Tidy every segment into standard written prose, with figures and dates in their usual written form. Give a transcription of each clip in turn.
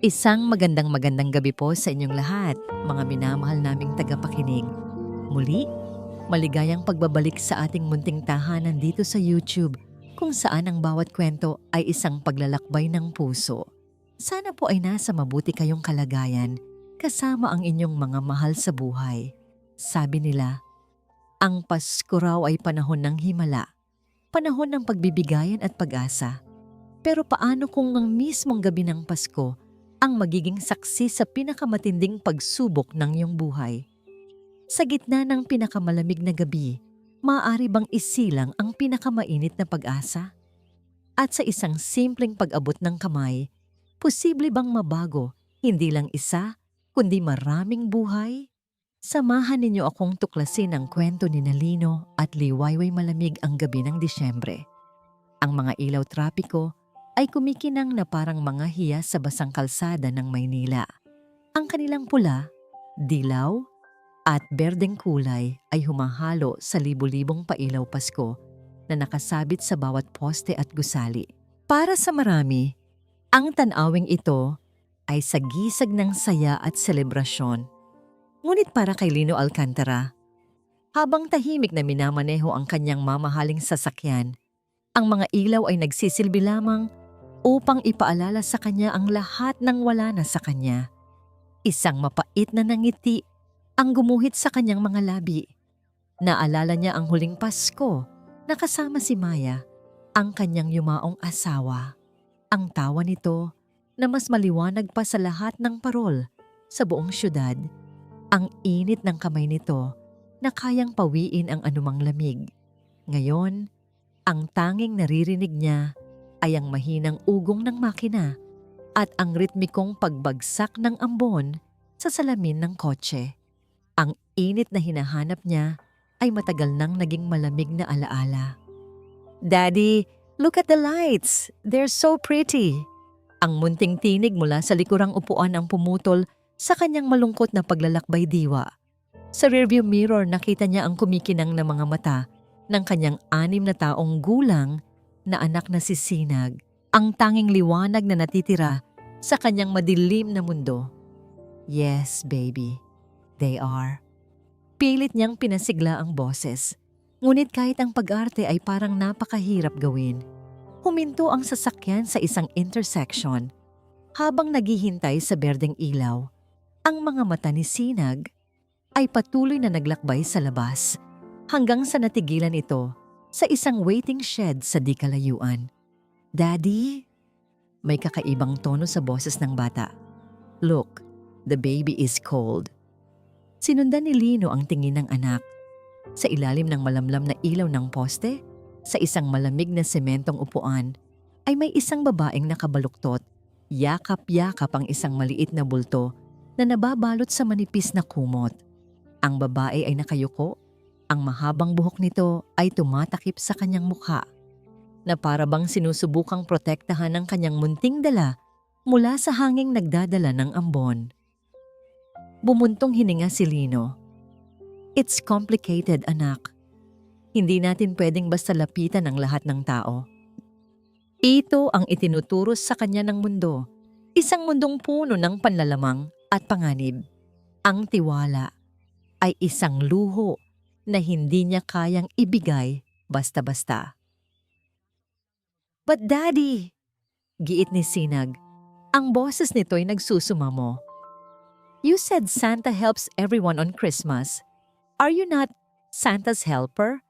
Isang magandang gabi po sa inyong lahat, mga minamahal naming tagapakinig. Muli, maligayang pagbabalik sa ating munting tahanan dito sa YouTube, kung saan ang bawat kwento ay isang paglalakbay ng puso. Sana po ay nasa mabuti kayong kalagayan, kasama ang inyong mga mahal sa buhay. Sabi nila, ang Pasko raw ay panahon ng himala, panahon ng pagbibigayan at pag-asa. Pero paano kung ang mismong gabi ng Pasko ang magiging saksi sa pinakamatinding pagsubok ng iyong buhay? Sa gitna ng pinakamalamig na gabi, maaari bang isilang ang pinakamainit na pag-asa? At sa isang simpleng pag-abot ng kamay, posible bang mabago hindi lang isa, kundi maraming buhay? Samahan ninyo akong tuklasin ang kwento ni Nalino at liwayway malamig ang gabi ng Disyembre. Ang mga ilaw trapiko ay kumikinang na parang mga hiyas sa basang kalsada ng Maynila. Ang kanilang pula, dilaw, at berdeng kulay ay humahalo sa libu-libong pailaw Pasko na nakasabit sa bawat poste at gusali. Para sa marami, ang tanawing ito ay sagisag ng saya at selebrasyon. Ngunit para kay Lino Alcantara, habang tahimik na minamaneho ang kanyang mamahaling sasakyan, ang mga ilaw ay nagsisilbi lamang upang ipaalala sa kanya ang lahat ng wala na sa kanya. Isang mapait na nangiti ang gumuhit sa kanyang mga labi. Naalala niya ang huling Pasko na kasama si Maya, ang kanyang yumaong asawa. Ang tawa nito na mas maliwanag pa sa lahat ng parol sa buong syudad. Ang init ng kamay nito na kayang pawiin ang anumang lamig. Ngayon, ang tanging naririnig niya ay ang mahinang ugong ng makina at ang ritmikong pagbagsak ng ambon sa salamin ng kotse. Ang init na hinahanap niya ay matagal nang naging malamig na alaala. "Daddy, look at the lights! They're so pretty!" Ang munting tinig mula sa likurang upuan ang pumutol sa kanyang malungkot na paglalakbay diwa. Sa rearview mirror nakita niya ang kumikinang na mga mata ng kanyang 6 na taong gulang na anak na si Sinag, ang tanging liwanag na natitira sa kanyang madilim na mundo. Yes, baby, they are. Pilit niyang pinasigla ang boses. Ngunit kahit ang pag-arte ay parang napakahirap gawin, huminto ang sasakyan sa isang intersection. Habang naghihintay sa berdeng ilaw, ang mga mata ni Sinag ay patuloy na naglakbay sa labas hanggang sa natigilan ito sa isang waiting shed sa di kalayuan. "Daddy?" May kakaibang tono sa boses ng bata. "Look, the baby is cold." Sinundan ni Lino ang tingin ng anak. Sa ilalim ng malamlam na ilaw ng poste, sa isang malamig na sementong upuan, ay may isang babaeng nakabaluktot. Yakap-yakap ang isang maliit na bulto na nababalot sa manipis na kumot. Ang babae ay nakayuko. Ang mahabang buhok nito ay tumatakip sa kanyang mukha, na para bang sinusubukang protektahan ng kanyang munting dala mula sa hanging nagdadala ng ambon. Bumuntong hininga si Lino. "It's complicated, anak. Hindi natin pwedeng basta lapitan ang lahat ng tao." Ito ang itinuturos sa kanya ng mundo, isang mundong puno ng panlalamang at panganib. Ang tiwala ay isang luho na hindi niya kayang ibigay basta-basta. "But Daddy," giit ni Sinag, ang boses nito'y nagsusumamo. "You said Santa helps everyone on Christmas. Are you not Santa's helper?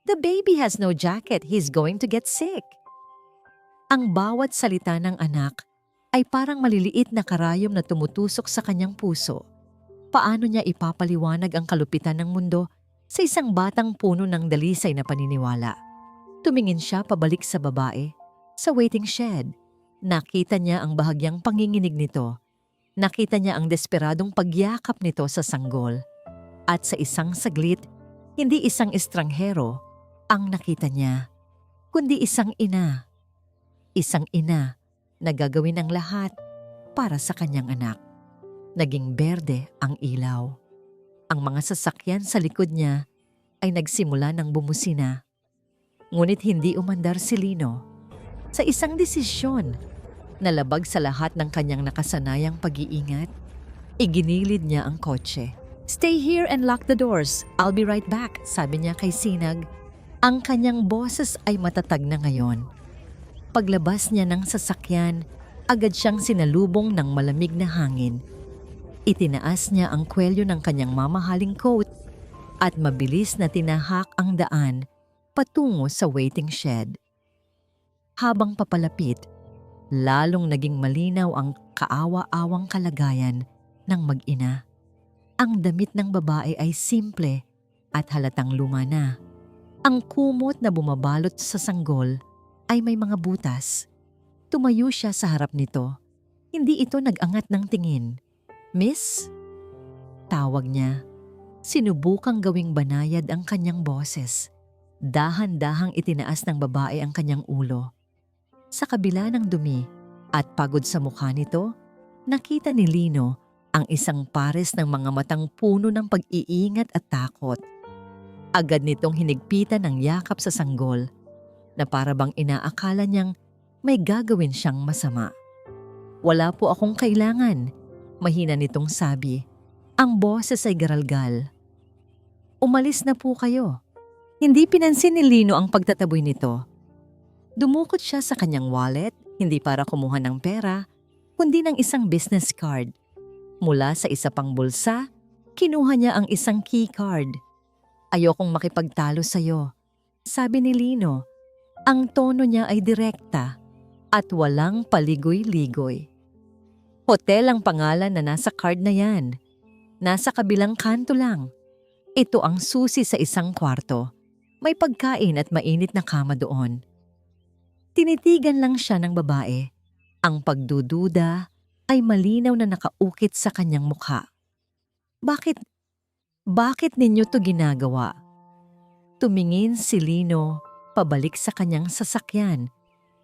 The baby has no jacket. He's going to get sick." Ang bawat salita ng anak ay parang maliliit na karayom na tumutusok sa kanyang puso. Paano niya ipapaliwanag ang kalupitan ng mundo sa isang batang puno ng dalisay na paniniwala? Tumingin siya pabalik sa babae, sa waiting shed. Nakita niya ang bahagyang panginginig nito. Nakita niya ang desperadong pagyakap nito sa sanggol. At sa isang saglit, hindi isang estranghero ang nakita niya, kundi isang ina. Isang ina na gagawin ang lahat para sa kanyang anak. Naging berde ang ilaw. Ang mga sasakyan sa likod niya ay nagsimula ng bumusina. Ngunit hindi umandar si Lino. Sa isang desisyon, Nalabag sa lahat ng kanyang nakasanayang pag-iingat, iginilid niya ang kotse. "Stay here and lock the doors. I'll be right back," sabi niya kay Sinag. Ang kanyang boses ay matatag na ngayon. Paglabas niya ng sasakyan, agad siyang sinalubong ng malamig na hangin. Itinaas niya ang kwelyo ng kanyang mamahaling coat at mabilis na tinahak ang daan patungo sa waiting shed. Habang papalapit, lalong naging malinaw ang kaawa-awang kalagayan ng mag-ina. Ang damit ng babae ay simple at halatang luma na. Ang kumot na bumabalot sa sanggol ay may mga butas. Tumayo siya sa harap nito. Hindi ito nag-angat ng tingin. "Miss?" Tawag niya. Sinubukang gawing banayad ang kanyang boses. Dahan-dahang itinaas ng babae ang kanyang ulo. Sa kabila ng dumi at pagod sa mukha nito, nakita ni Lino ang isang pares ng mga matang puno ng pag-iingat at takot. Agad nitong hinigpitan ng yakap sa sanggol na para bang inaakala niyang may gagawin siyang masama. "Wala po akong kailangan," mahina nitong sabi. Ang boses ay garalgal. "Umalis na po kayo." Hindi pinansin ni Lino ang pagtataboy nito. Dumukot siya sa kanyang wallet, hindi para kumuha ng pera, kundi ng isang business card. Mula sa isa pang bulsa, kinuha niya ang isang key card. "Ayokong makipagtalo sa'yo," sabi ni Lino. Ang tono niya ay direkta at walang paligoy-ligoy. Hotel ang pangalan na nasa card na yan. Nasa kabilang kanto lang. Ito ang susi sa isang kwarto. May pagkain at mainit na kama doon. Tinitigan lang siya ng babae. Ang pagdududa ay malinaw na nakaukit sa kanyang mukha. Bakit ninyo to ginagawa?" Tumingin si Lino pabalik sa kanyang sasakyan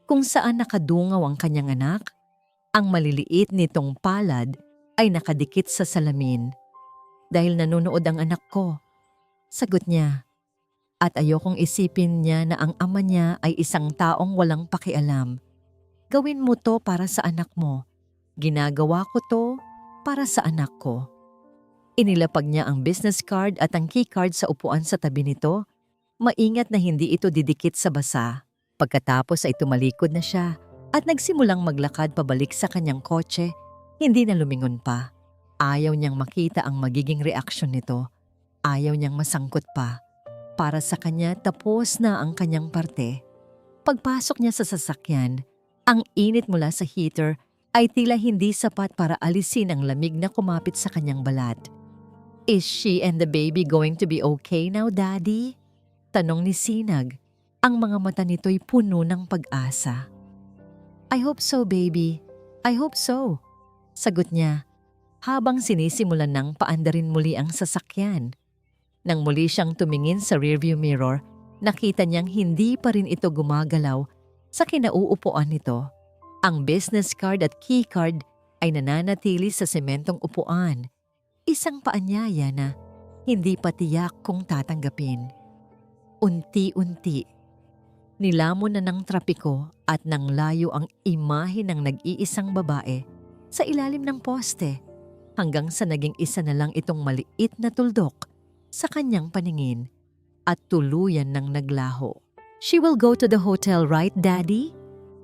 kung saan nakadungaw ang kanyang anak. Ang maliliit nitong palad ay nakadikit sa salamin. "Dahil nanonood ang anak ko," sagot niya. At ayokong isipin niya na ang ama niya ay isang taong walang pakialam. "Gawin mo to para sa anak mo. Ginagawa ko to para sa anak ko." Inilapag niya ang business card at ang key card sa upuan sa tabi nito. Maingat na hindi ito didikit sa basa. Pagkatapos ay tumalikod na siya at nagsimulang maglakad pabalik sa kanyang kotse. Hindi na lumingon pa. Ayaw niyang makita ang magiging reaksyon nito. Ayaw niyang masangkot pa. Para sa kanya, tapos na ang kanyang parte. Pagpasok niya sa sasakyan, ang init mula sa heater ay tila hindi sapat para alisin ang lamig na kumapit sa kanyang balat. "Is she and the baby going to be okay now, Daddy?" Tanong ni Sinag. Ang mga mata nito'y puno ng pag-asa. "I hope so, baby. I hope so," sagot niya habang sinisimulan ng paandarin muli ang sasakyan. Nang muli siyang tumingin sa rearview mirror, nakita niyang hindi pa rin ito gumagalaw sa kinauupuan nito. Ang business card at key card ay nananatili sa sementong upuan. Isang paanyaya na hindi pa tiyak kung tatanggapin. Unti-unti, nilamon na ng trapiko at nang layo ang imahe ng nag-iisang babae sa ilalim ng poste hanggang sa naging isa na lang itong maliit na tuldok sa kanyang paningin at tuluyan ng naglaho. "She will go to the hotel, right, Daddy?"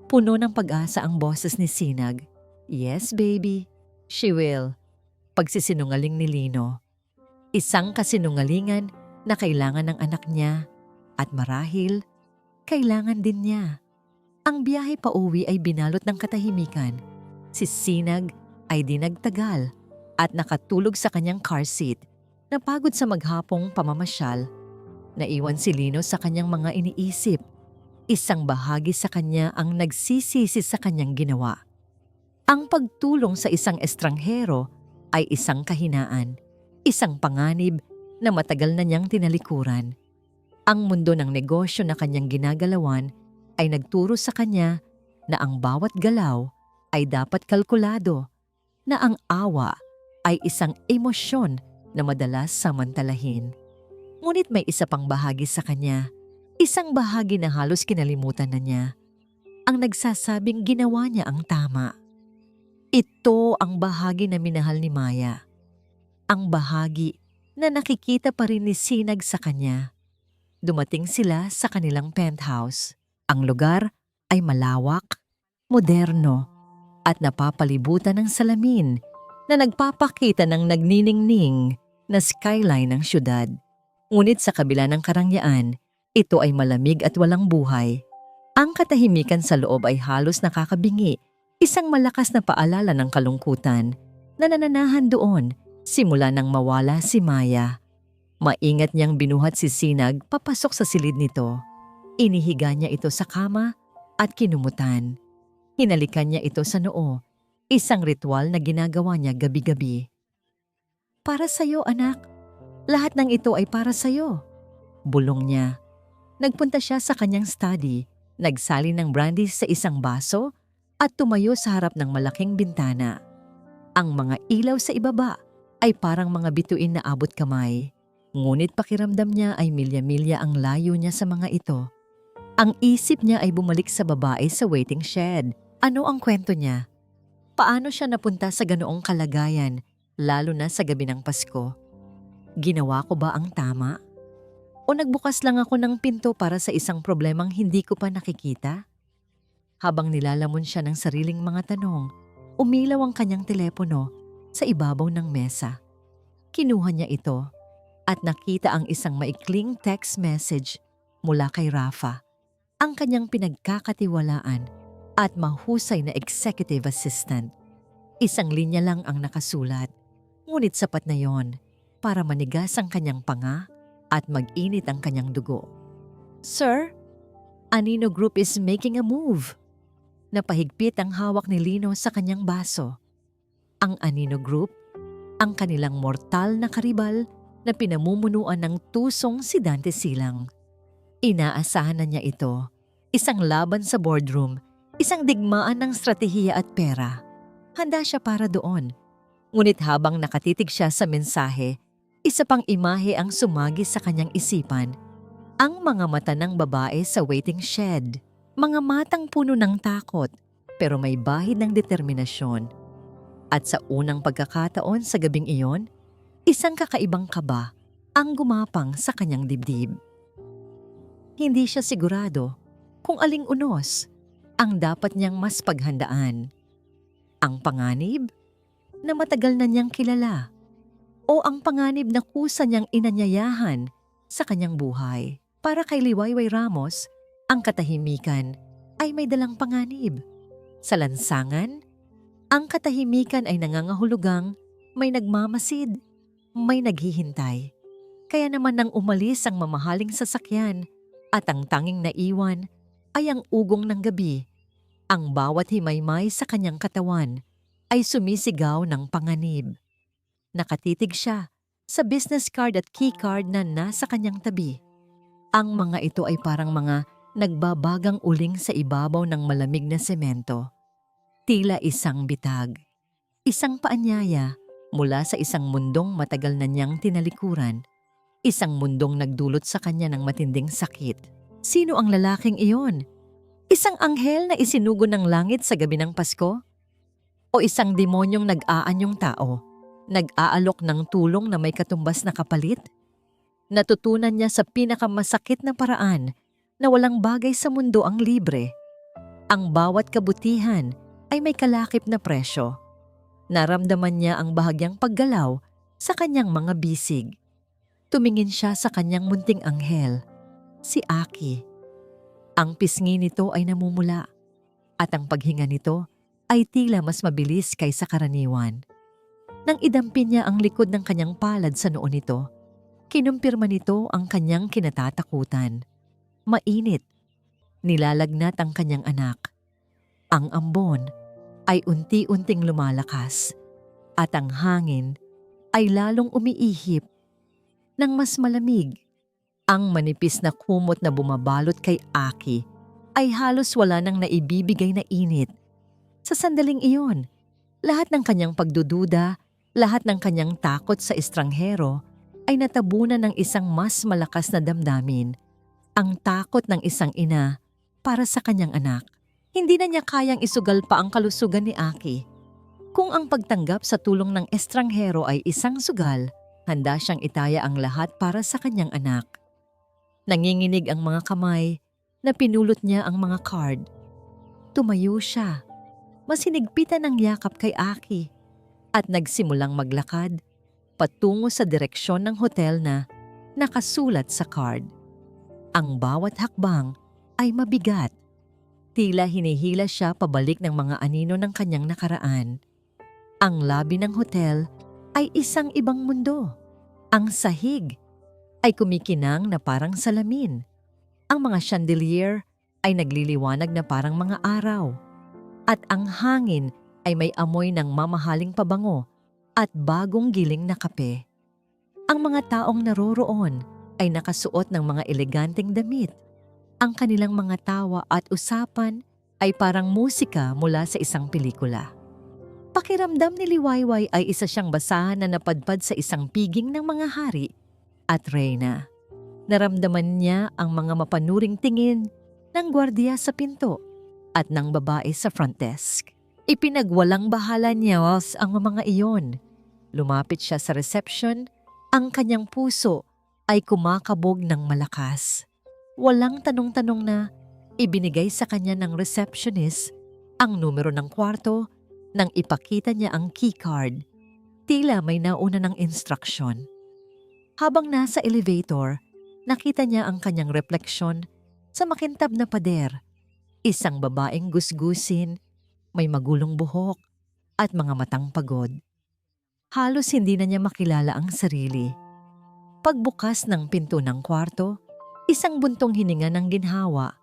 Puno ng pag-asa ang boses ni Sinag. "Yes, baby. She will." Pagsisinungaling ni Lino. Isang kasinungalingan na kailangan ng anak niya at marahil kailangan din niya. Ang biyahe pa uwi ay binalot ng katahimikan. Si Sinag ay di nagtagal at nakatulog sa kanyang car seat. Napagod sa maghapong pamamasyal, naiwan si Lino sa kanyang mga iniisip. Isang bahagi sa kanya ang nagsisisi sa kanyang ginawa. Ang pagtulong sa isang estranghero ay isang kahinaan, isang panganib na matagal na niyang tinalikuran. Ang mundo ng negosyo na kanyang ginagalawan ay nagturo sa kanya na ang bawat galaw ay dapat kalkulado, na ang awa ay isang emosyon na madalas samantalahin. Ngunit may isa pang bahagi sa kanya, isang bahagi na halos kinalimutan na niya. ang nagsasabing ginawa niya ang tama. Ito ang bahagi na minahal ni Maya. Ang bahagi na nakikita pa rin ni Sinag sa kanya. Dumating sila sa kanilang penthouse. Ang lugar ay malawak, moderno, at napapalibutan ng salamin na nagpapakita ng nagniningning na skyline ng syudad. Ngunit sa kabila ng karangyaan, ito ay malamig at walang buhay. Ang katahimikan sa loob ay halos nakakabingi, isang malakas na paalala ng kalungkutan na nananahan doon simula nang mawala si Maya. Maingat niyang binuhat si Sinag papasok sa silid nito. Inihiga niya ito sa kama at kinumutan. Hinalikan niya ito sa noo, isang ritual na ginagawa niya gabi-gabi. "Para sa'yo, anak. Lahat ng ito ay para sa'yo," bulong niya. Nagpunta siya sa kanyang study, nagsali ng brandy sa isang baso at tumayo sa harap ng malaking bintana. Ang mga ilaw sa ibaba ay parang mga bituin na abot kamay. Ngunit pakiramdam niya ay milya-milya ang layo niya sa mga ito. Ang isip niya ay bumalik sa babae sa waiting shed. Ano ang kwento niya? Paano siya napunta sa ganoong kalagayan, lalo na sa gabi ng Pasko? Ginawa ko ba ang tama? O nagbukas lang ako ng pinto para sa isang problemang hindi ko pa nakikita? Habang nilalamon siya ng sariling mga tanong, umilaw ang kanyang telepono sa ibabaw ng mesa. Kinuha niya ito at nakita ang isang maikling text message mula kay Rafa, ang kanyang pinagkakatiwalaan at mahusay na executive assistant. Isang linya lang ang nakasulat, ngunit sapat na yon para manigas ang kanyang panga at mag-init ang kanyang dugo. "Sir, Anino Group is making a move." Napahigpit ang hawak ni Lino sa kanyang baso. Ang Anino Group, ang kanilang mortal na karibal na pinamumunuan ng tusong si Dante Silang. Inaasahan na niya ito. Isang laban sa boardroom, isang digmaan ng stratehiya at pera. Handa siya para doon. Ngunit habang nakatitig siya sa mensahe, isa pang imahe ang sumagi sa kanyang isipan. Ang mga mata ng babae sa waiting shed. Mga matang puno ng takot, pero may bahid ng determinasyon. At sa unang pagkakataon sa gabing iyon, isang kakaibang kaba ang gumapang sa kanyang dibdib. Hindi siya sigurado kung aling unos ang dapat niyang mas paghandaan. Ang panganib na matagal na niyang kilala o ang panganib na kusa niyang inanyayahan sa kanyang buhay. Para kay Liwayway Ramos, ang katahimikan ay may dalang panganib. Sa lansangan, ang katahimikan ay nangangahulugang may nagmamasid, may naghihintay. Kaya naman nang umalis ang mamahaling sasakyan at ang tanging naiwan ay ang ugong ng gabi, ang bawat himaymay sa kanyang katawan ay sumisigaw ng panganib. Nakatitig siya sa business card at key card na nasa kanyang tabi. Ang mga ito ay parang mga nagbabagang uling sa ibabaw ng malamig na semento. Tila isang bitag, isang paanyaya mula sa isang mundong matagal na niyang tinalikuran, isang mundong nagdulot sa kanya ng matinding sakit. Sino ang lalaking iyon? Isang anghel na isinugo ng langit sa gabi ng Pasko? O isang demonyong nag-aanyong tao, nag-aalok ng tulong na may katumbas na kapalit? Natutunan niya sa pinakamasakit na paraan na walang bagay sa mundo ang libre. Ang bawat kabutihan ay may kalakip na presyo. Naramdaman niya ang bahagyang paggalaw sa kanyang mga bisig. Tumingin siya sa kanyang munting anghel, si Aki. Ang pisngi nito ay namumula at ang paghinga nito ay tila mas mabilis kaysa karaniwan. Nang idampi niya ang likod ng kanyang palad sa noo nito, kinumpirma nito ang kanyang kinatatakutan. Mainit. Nilalagnat ang kanyang anak. Ang ambon ay unti-unting lumalakas at ang hangin ay lalong umiihip ng mas malamig. Ang manipis na kumot na bumabalot kay Aki ay halos wala nang naibibigay na init. Sa sandaling iyon, lahat ng kanyang pagdududa, lahat ng kanyang takot sa estranghero ay natabunan ng isang mas malakas na damdamin, ang takot ng isang ina para sa kanyang anak. Hindi na niya kayang isugal pa ang kalusugan ni Aki. Kung ang pagtanggap sa tulong ng estranghero ay isang sugal, handa siyang itaya ang lahat para sa kanyang anak. Nanginginig ang mga kamay na pinulot niya ang mga card. Tumayo siya. Masinigpitan ang yakap kay Aki at nagsimulang maglakad patungo sa direksyon ng hotel na nakasulat sa card. Ang bawat hakbang ay mabigat. Tila hinihila siya pabalik ng mga anino ng kanyang nakaraan. Ang lobby ng hotel ay isang ibang mundo. Ang sahig ay kumikinang na parang salamin. Ang mga chandelier ay nagliliwanag na parang mga araw. At ang hangin ay may amoy ng mamahaling pabango at bagong giling na kape. Ang mga taong naroroon ay nakasuot ng mga eleganteng damit. Ang kanilang mga tawa at usapan ay parang musika mula sa isang pelikula. Pakiramdam ni Liwayway ay isa siyang basahan na napadpad sa isang piging ng mga hari at reyna. Naramdaman niya ang mga mapanuring tingin ng gwardiya sa pinto at ng babae sa front desk. Ipinagwalang bahala niya ang mga iyon. Lumapit siya sa reception, ang kanyang puso ay kumakabog ng malakas. Walang tanong-tanong na ibinigay sa kanya ng receptionist ang numero ng kwarto nang ipakita niya ang keycard. Tila may nauna ng instruction. Habang nasa elevator, nakita niya ang kanyang refleksyon sa makintab na pader. Isang babaeng gusgusin, may magulong buhok at mga matang pagod. Halos hindi na niya makilala ang sarili. Pagbukas ng pinto ng kwarto, isang buntong hininga ng ginhawa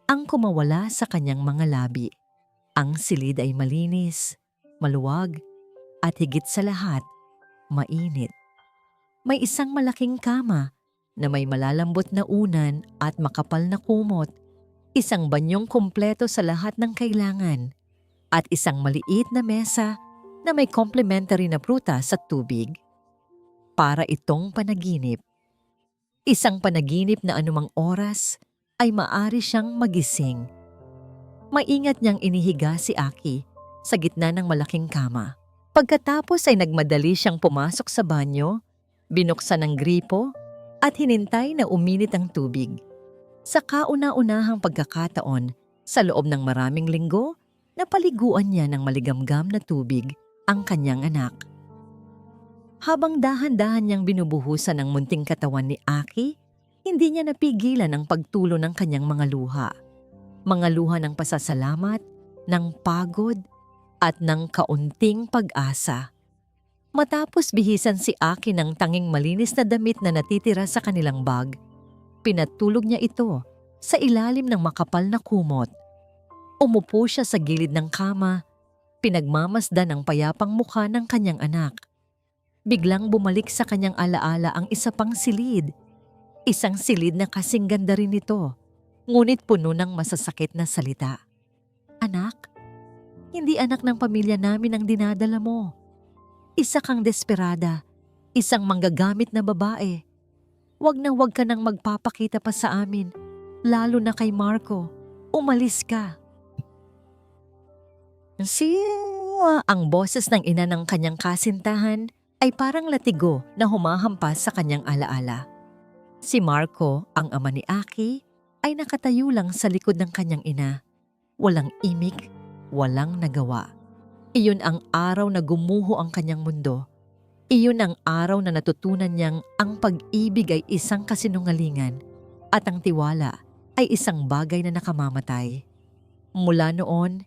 ang kumawala sa kanyang mga labi. Ang silid ay malinis, maluwag, at higit sa lahat, mainit. May isang malaking kama na may malalambot na unan at makapal na kumot, isang banyong kumpleto sa lahat ng kailangan, at isang maliit na mesa na may complimentary na prutas at tubig. Para itong panaginip. Isang panaginip na anumang oras ay maari siyang magising. Maingat niyang inihiga si Aki sa gitna ng malaking kama. Pagkatapos ay nagmadali siyang pumasok sa banyo, binuksan ang gripo at hinintay na uminit ang tubig. Sa kauna-unahang pagkakataon, sa loob ng maraming linggo, napaliguan niya ng maligamgam na tubig ang kanyang anak. Habang dahan-dahan niyang binubuhusan ang munting katawan ni Aki, hindi niya napigilan ang pagtulo ng kanyang mga luha. Mga luha ng pasasalamat, ng pagod, at ng kaunting pag-asa. Matapos bihisan si Aki ng tanging malinis na damit na natitira sa kanilang bag, pinatulog niya ito sa ilalim ng makapal na kumot. Umupo siya sa gilid ng kama, pinagmamasdan ang payapang mukha ng kanyang anak. Biglang bumalik sa kanyang alaala ang isa pang silid. Isang silid na kasing ganda rin ito, ngunit puno ng masasakit na salita. Anak, hindi anak ng pamilya namin ang dinadala mo. Isa kang desperada, isang manggagamit na babae. Wag na wag ka nang magpapakita pa sa amin, lalo na kay Marco. Umalis ka. Ang boses ng ina ng kanyang kasintahan ay parang latigo na humahampas sa kanyang alaala. Si Marco, ang ama ni Aki, ay nakatayo lang sa likod ng kanyang ina. Walang imik, walang nagawa. Iyon ang araw na gumuho ang kanyang mundo. Iyon ang araw na natutunan niyang ang pag-ibig ay isang kasinungalingan at ang tiwala ay isang bagay na nakamamatay. Mula noon,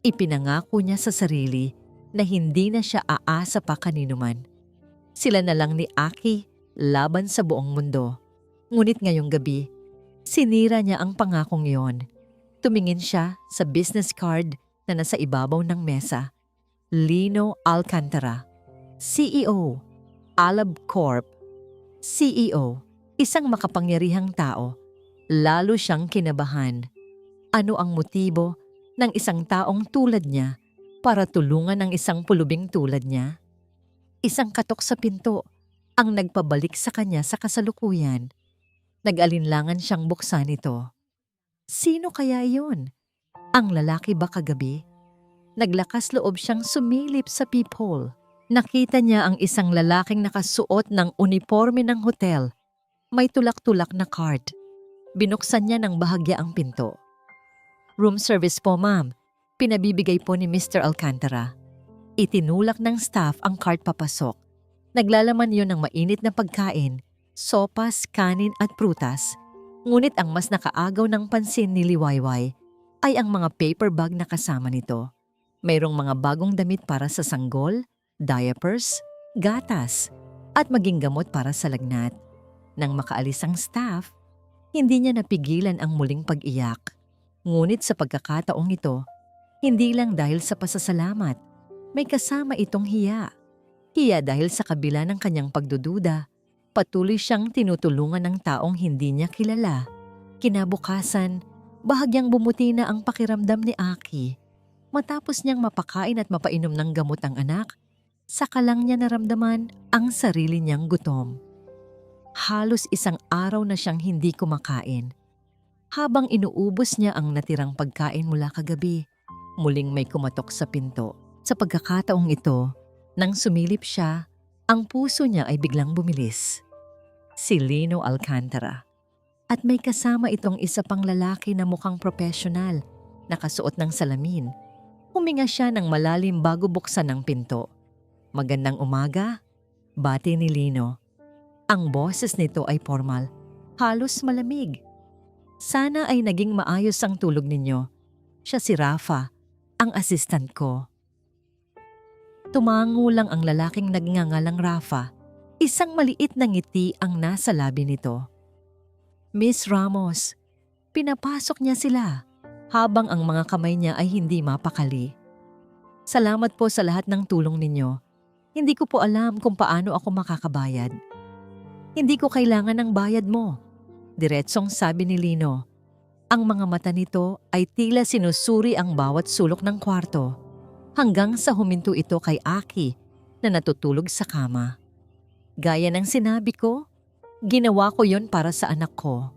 ipinangako niya sa sarili na hindi na siya aasa pa kaninuman. Sila na lang ni Aki laban sa buong mundo. Ngunit ngayong gabi, sinira niya ang pangakong iyon. Tumingin siya sa business card na nasa ibabaw ng mesa. Lino Alcantara, CEO, Alab Corp. CEO, isang makapangyarihang tao. Lalo siyang kinabahan. Ano ang motibo ng isang taong tulad niya para tulungan ang isang pulubing tulad niya? Isang katok sa pinto ang nagpabalik sa kanya sa kasalukuyan. Nag-alinlangan siyang buksan ito. Sino kaya iyon? Ang lalaki ba kagabi? Naglakas loob siyang sumilip sa peephole. Nakita niya ang isang lalaking nakasuot ng uniforme ng hotel. May tulak-tulak na card. Binuksan niya ng bahagya ang pinto. "Room service po, ma'am. Pinabibigay po ni Mr. Alcantara." Itinulak ng staff ang cart papasok. Naglalaman yon ng mainit na pagkain, sopas, kanin at prutas. Ngunit ang mas nakaagaw ng pansin ni Liwayway ay ang mga paper bag na kasama nito. Mayroong mga bagong damit para sa sanggol, diapers, gatas, at maging gamot para sa lagnat. Nang makaalis ang staff, hindi niya napigilan ang muling pag-iyak. Ngunit sa pagkakataong ito, hindi lang dahil sa pasasalamat, may kasama itong hiya. Hiya dahil sa kabila ng kanyang pagdududa, patuloy siyang tinutulungan ng taong hindi niya kilala. Kinabukasan, bahagyang bumuti na ang pakiramdam ni Aki. Matapos niyang mapakain at mapainom ng gamot ang anak, saka lang niya naramdaman ang sarili niyang gutom. Halos isang araw na siyang hindi kumakain. Habang inuubos niya ang natirang pagkain mula kagabi, muling may kumatok sa pinto. Sa pagkakataong ito, nang sumilip siya, ang puso niya ay biglang bumilis. Si Lino Alcantara. At may kasama itong isa pang lalaki na mukhang profesional, nakasuot ng salamin. Huminga siya ng malalim bago buksan ang pinto. "Magandang umaga," bati ni Lino. Ang boses nito ay formal, halos malamig. "Sana ay naging maayos ang tulog ninyo. Siya si Rafa, ang assistant ko." Tumango lang ang lalaking nagngangalang Rafa. Isang maliit na ngiti ang nasa labi nito. "Miss Ramos." Pinapasok niya sila habang ang mga kamay niya ay hindi mapakali. "Salamat po sa lahat ng tulong ninyo. Hindi ko po alam kung paano ako makakabayad." "Hindi ko kailangan ng bayad mo," diretsong sabi ni Lino. Ang mga mata nito ay tila sinusuri ang bawat sulok ng kwarto, hanggang sa huminto ito kay Aki na natutulog sa kama. "Gaya ng sinabi ko, ginawa ko yon para sa anak ko."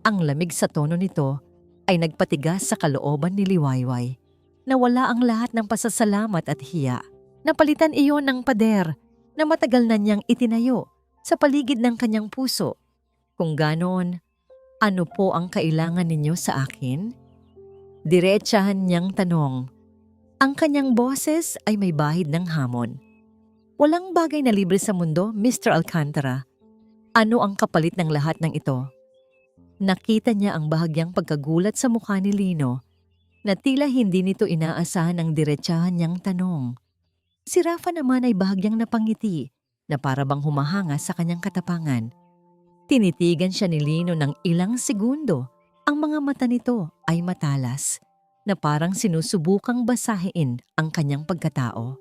Ang lamig sa tono nito ay nagpatigas sa kalooban ni Liwayway. Nawala ang lahat ng pasasalamat at hiya. Napalitan iyon ng pader na matagal na niyang itinayo sa paligid ng kanyang puso. "Kung ganon, ano po ang kailangan ninyo sa akin?" Diretsahan niyang tanong. Ang kanyang boses ay may bahid ng hamon. "Walang bagay na libre sa mundo, Mr. Alcantara. Ano ang kapalit ng lahat ng ito?" Nakita niya ang bahagyang pagkagulat sa mukha ni Lino na tila hindi nito inaasahan ang diretsahan niyang tanong. Si Rafa naman ay bahagyang napangiti na para bang humahanga sa kanyang katapangan. Tinitigan siya ni Lino ng ilang segundo. Ang mga mata nito ay matalas na parang sinusubukang basahin ang kanyang pagkatao.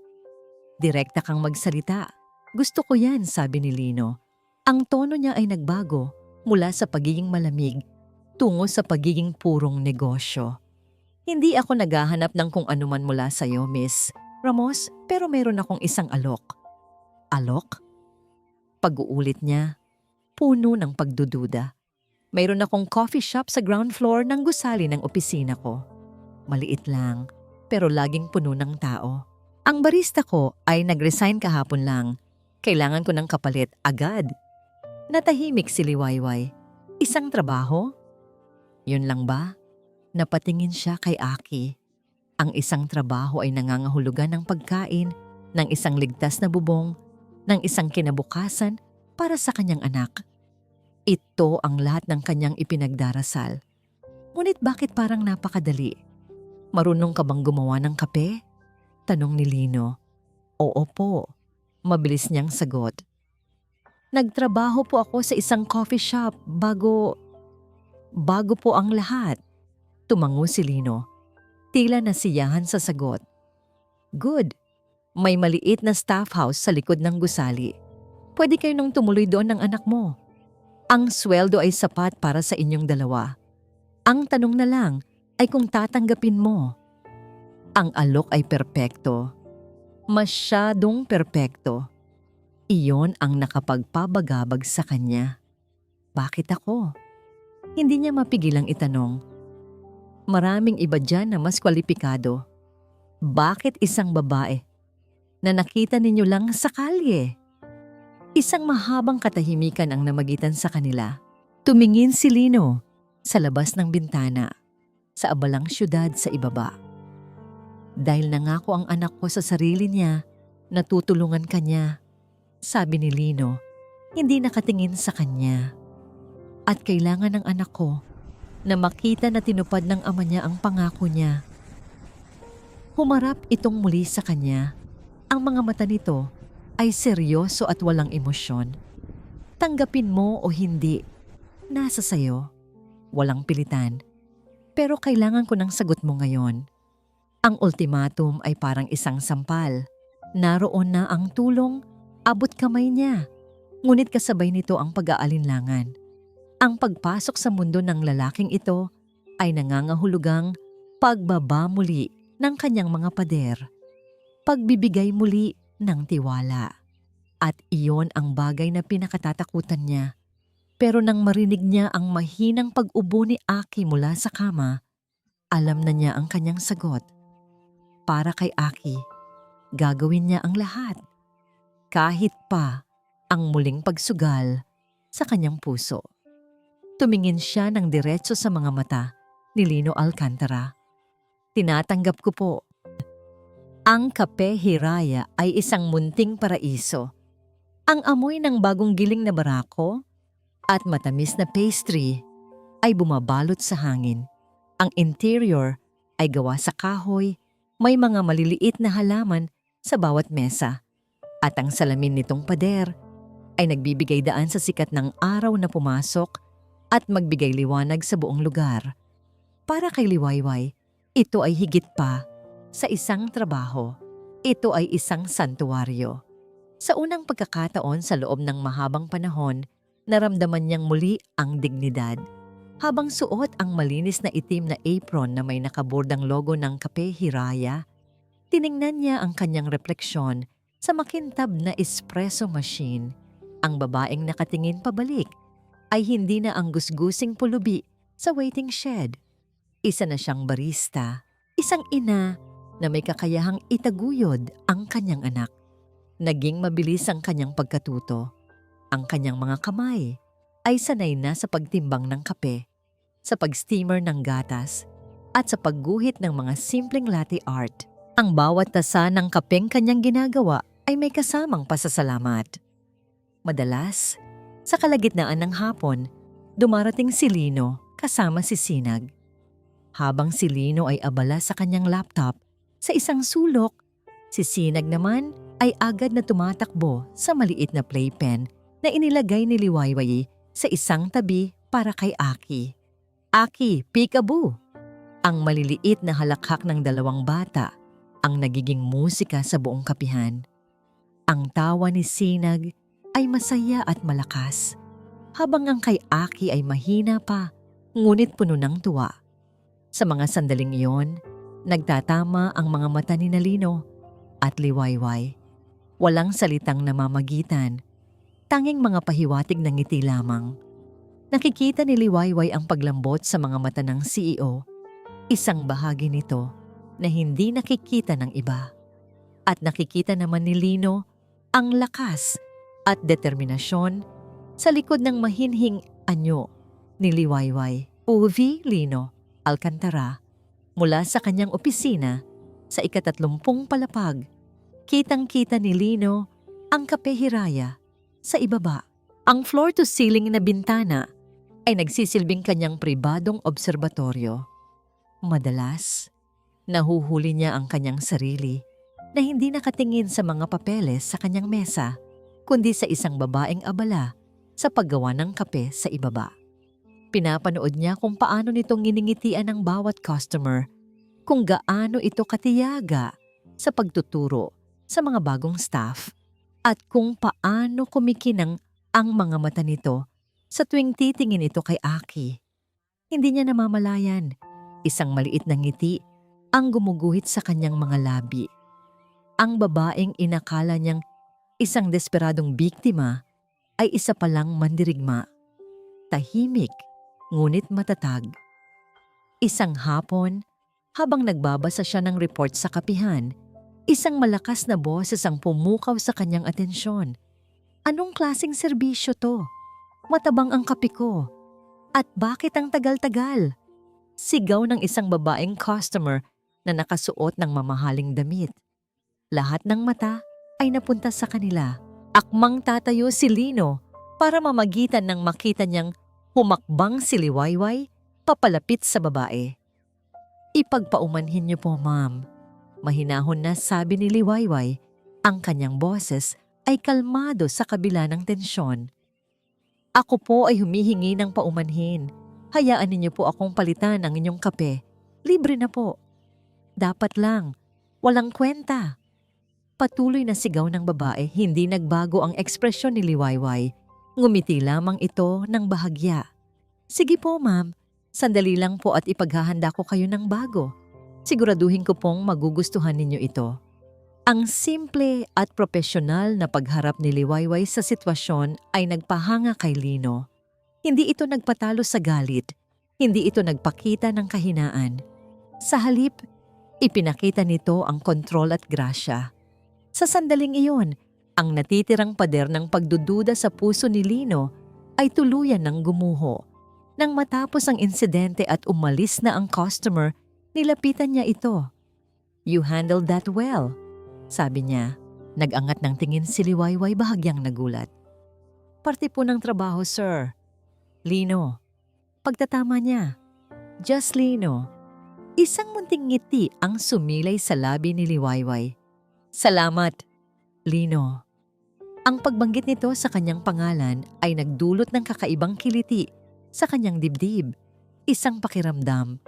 "Direkta kang magsalita. Gusto ko yan," sabi ni Lino. Ang tono niya ay nagbago mula sa pagiging malamig tungo sa pagiging purong negosyo. "Hindi ako naghahanap ng kung anuman mula sa iyo, Miss Ramos, pero meron akong isang alok." "Alok?" Pag-uulit niya, puno ng pagdududa. "Mayroon akong coffee shop sa ground floor ng gusali ng opisina ko. Maliit lang, pero laging puno ng tao. Ang barista ko ay nag-resign kahapon lang. Kailangan ko ng kapalit agad." Natahimik si Liwayway. "Isang trabaho? Yun lang ba?" Napatingin siya kay Aki. Ang isang trabaho ay nangangahulugan ng pagkain, ng isang ligtas na bubong, ng isang kinabukasan para sa kanyang anak. Ito ang lahat ng kanyang ipinagdarasal. Ngunit bakit parang napakadali? "Marunong ka bang gumawa ng kape?" tanong ni Lino. "Oo po," mabilis niyang sagot. "Nagtrabaho po ako sa isang coffee shop bago po ang lahat." Tumango si Lino. Tila nasiyahan sa sagot. "Good. May maliit na staff house sa likod ng gusali. Pwede kayo nang tumuloy doon ng anak mo. Ang sweldo ay sapat para sa inyong dalawa. Ang tanong na lang ay kung tatanggapin mo." Ang alok ay perpekto. Masyadong perpekto. Iyon ang nakapagpabagabag sa kanya. Bakit ako? Hindi niya mapigilang itanong. Maraming iba dyan na mas kwalipikado. Bakit isang babae na nakita ninyo lang sa kalye? Isang mahabang katahimikan ang namagitan sa kanila. Tumingin si Lino sa labas ng bintana, sa abalang syudad sa ibaba. Dahil nangako ang anak ko sa sarili niya, natutulungan kanya, sabi ni Lino, hindi nakatingin sa kanya. At kailangan ng anak ko na makita na tinupad ng ama niya ang pangako niya. Humarap itong muli sa kanya. Ang mga mata nito ay seryoso at walang emosyon. Tanggapin mo o hindi, nasa sayo. Walang pilitan. Pero kailangan ko ng sagot mo ngayon. Ang ultimatum ay parang isang sampal. Naroon na ang tulong, abot kamay niya. Ngunit kasabay nito ang pag-aalinlangan. Ang pagpasok sa mundo ng lalaking ito ay nangangahulugang pagbaba muli ng kanyang mga pader. Pagbibigay muli ng tiwala. At iyon ang bagay na pinakatatakutan niya. Pero nang marinig niya ang mahinang pag-ubo ni Aki mula sa kama, alam na niya ang kanyang sagot. Para kay Aki, gagawin niya ang lahat. Kahit pa ang muling pagsugal sa kanyang puso. Tumingin siya ng diretso sa mga mata ni Lino Alcantara. Tinatanggap ko po. Ang Kape Hiraya ay isang munting paraiso. Ang amoy ng bagong giling na barako at matamis na pastry ay bumabalot sa hangin. Ang interior ay gawa sa kahoy, may mga maliliit na halaman sa bawat mesa. At ang salamin nitong pader ay nagbibigay daan sa sikat ng araw na pumasok at magbigay liwanag sa buong lugar. Para kay Liwayway, ito ay higit pa sa isang trabaho. Ito ay isang santuwaryo. Sa unang pagkakataon sa loob ng mahabang panahon, naramdaman niyang muli ang dignidad. Habang suot ang malinis na itim na apron na may nakabordang logo ng Kape Hiraya, tiningnan niya ang kanyang refleksyon sa makintab na espresso machine. Ang babaeng nakatingin pabalik ay hindi na ang gusgusing pulubi sa waiting shed. Isa na siyang barista, isang ina na may kakayahang itaguyod ang kanyang anak. Naging mabilis ang kanyang pagkatuto. Ang kanyang mga kamay ay sanay na sa pagtimbang ng kape, sa pag-steamer ng gatas, at sa pagguhit ng mga simpleng latte art. Ang bawat tasa ng kapeng kanyang ginagawa ay may kasamang pasasalamat. Madalas, sa kalagitnaan ng hapon, dumarating si Lino kasama si Sinag. Habang si Lino ay abala sa kanyang laptop sa isang sulok, si Sinag naman ay agad na tumatakbo sa maliit na playpen na inilagay ni Liwayway sa isang tabi para kay Aki. Aki, peekaboo! Ang maliliit na halakhak ng dalawang bata ang nagiging musika sa buong kapihan. Ang tawa ni Sinag ay masaya at malakas, habang ang kay Aki ay mahina pa, ngunit puno ng tuwa. Sa mga sandaling iyon, nagtatama ang mga mata ni Lino at Liwayway. Walang salitang namamagitan, tanging mga pahiwatig ng ngiti lamang. Nakikita ni Liwayway ang paglambot sa mga mata ng CEO, isang bahagi nito na hindi nakikita ng iba. At nakikita naman ni Lino ang lakas at determinasyon sa likod ng mahinhing anyo ni Liwayway. Uvi Lino Alcantara, mula sa kanyang opisina sa 30 palapag, kitang-kita ni Lino ang Kape Hiraya sa ibaba. Ang floor-to-ceiling na bintana ay nagsisilbing kanyang pribadong obserbatoryo. Madalas, nahuhuli niya ang kanyang sarili na hindi nakatingin sa mga papeles sa kanyang mesa, kundi sa isang babaeng abala sa paggawa ng kape sa ibaba. Pinapanood niya kung paano nitong giningitian ng bawat customer, kung gaano ito katiyaga sa pagtuturo sa mga bagong staff, at kung paano kumikinang ang mga mata nito sa tuwing titingin ito kay Aki. Hindi niya namamalayan, isang maliit na ngiti ang gumuguhit sa kanyang mga labi. Ang babaeng inakala niyang isang desperadong biktima ay isa palang mandirigma. Tahimik, ngunit matatag. Isang hapon, habang nagbabasa siya ng report sa kapihan, isang malakas na boses ang pumukaw sa kanyang atensyon. Anong klaseng serbisyo to? Matabang ang kape ko. At bakit ang tagal-tagal? Sigaw ng isang babaeng customer na nakasuot ng mamahaling damit. Lahat ng mata ay napunta sa kanila. Akmang tatayo si Lino para mamagitan ng makita niyang humakbang si Liwayway papalapit sa babae. Ipagpaumanhin niyo po, ma'am. Mahinahon na sabi ni Liwayway. Ang kanyang boses ay kalmado sa kabila ng tensyon. Ako po ay humihingi ng paumanhin. Hayaan ninyo po akong palitan ang inyong kape. Libre na po. Dapat lang. Walang kwenta. Patuloy na sigaw ng babae, hindi nagbago ang ekspresyon ni Liwayway. Ngumiti lamang ito ng bahagya. Sige po, ma'am. Sandali lang po at ipaghahanda ko kayo ng bago. Siguraduhin ko pong magugustuhan ninyo ito. Ang simple at propesyonal na pagharap ni Liwayway sa sitwasyon ay nagpahanga kay Lino. Hindi ito nagpatalo sa galit. Hindi ito nagpakita ng kahinaan. Sa halip, ipinakita nito ang kontrol at grasya. Sa sandaling iyon, ang natitirang pader ng pagdududa sa puso ni Lino ay tuluyan ng gumuho. Nang matapos ang insidente at umalis na ang customer, nilapitan niya ito. You handled that well, sabi niya. Nag-angat ng tingin si Liwayway, bahagyang nagulat. Parte po ng trabaho, sir. Lino, pagtatama niya. Just Lino. Isang munting ngiti ang sumilay sa labi ni Liwayway. Salamat, Lino. Ang pagbanggit nito sa kanyang pangalan ay nagdulot ng kakaibang kiliti sa kanyang dibdib. Isang pakiramdam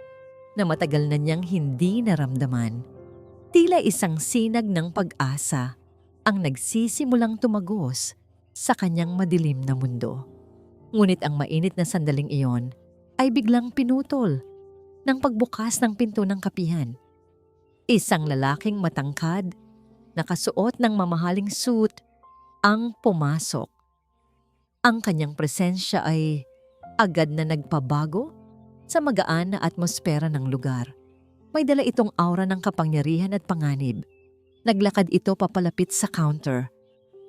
na matagal na niyang hindi naramdaman. Tila isang sinag ng pag-asa ang nagsisimulang tumagos sa kanyang madilim na mundo. Ngunit ang mainit na sandaling iyon ay biglang pinutol ng pagbukas ng pinto ng kapihan. Isang lalaking matangkad, nakasuot ng mamahaling suit, ang pumasok. Ang kanyang presensya ay agad na nagpabago sa magaan na atmosfera ng lugar. May dala itong aura ng kapangyarihan at panganib. Naglakad ito papalapit sa counter.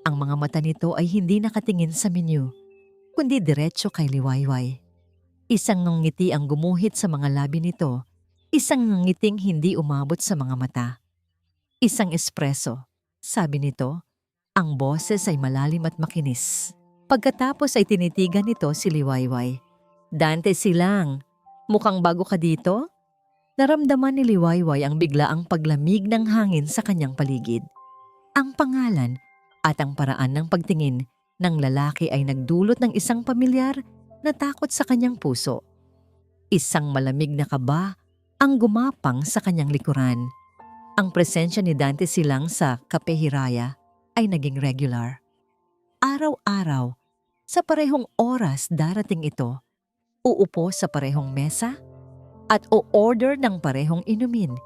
Ang mga mata nito ay hindi nakatingin sa menu, kundi diretso kay Liwayway. Isang ngiti ang gumuhit sa mga labi nito, isang ngiting hindi umabot sa mga mata. Isang espresso, sabi nito. Ang boses ay malalim at makinis. Pagkatapos ay tinitigan nito si Liwayway. Dante Silang, mukhang bago ka dito? Naramdaman ni Liwayway ang biglaang paglamig ng hangin sa kanyang paligid. Ang pangalan at ang paraan ng pagtingin ng lalaki ay nagdulot ng isang pamilyar na takot sa kanyang puso. Isang malamig na kaba ang gumapang sa kanyang likuran. Ang presensya ni Dante Silang sa Kape Hiraya ay naging regular. Araw-araw, sa parehong oras darating ito, uupo sa parehong mesa at o-order ng parehong inumin,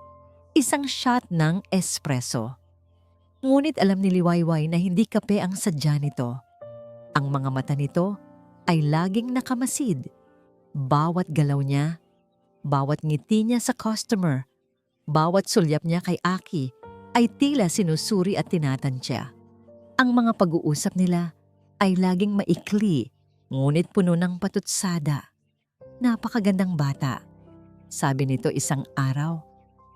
isang shot ng espresso. Ngunit alam ni Liwayway na hindi kape ang sadya nito. Ang mga mata nito ay laging nakamasid. Bawat galaw niya, bawat ngiti niya sa customer, bawat sulyap niya kay Aki ay tila sinusuri at tinatantya. Ang mga pag-uusap nila ay laging maikli, ngunit puno ng patutsada. Napakagandang bata, sabi nito isang araw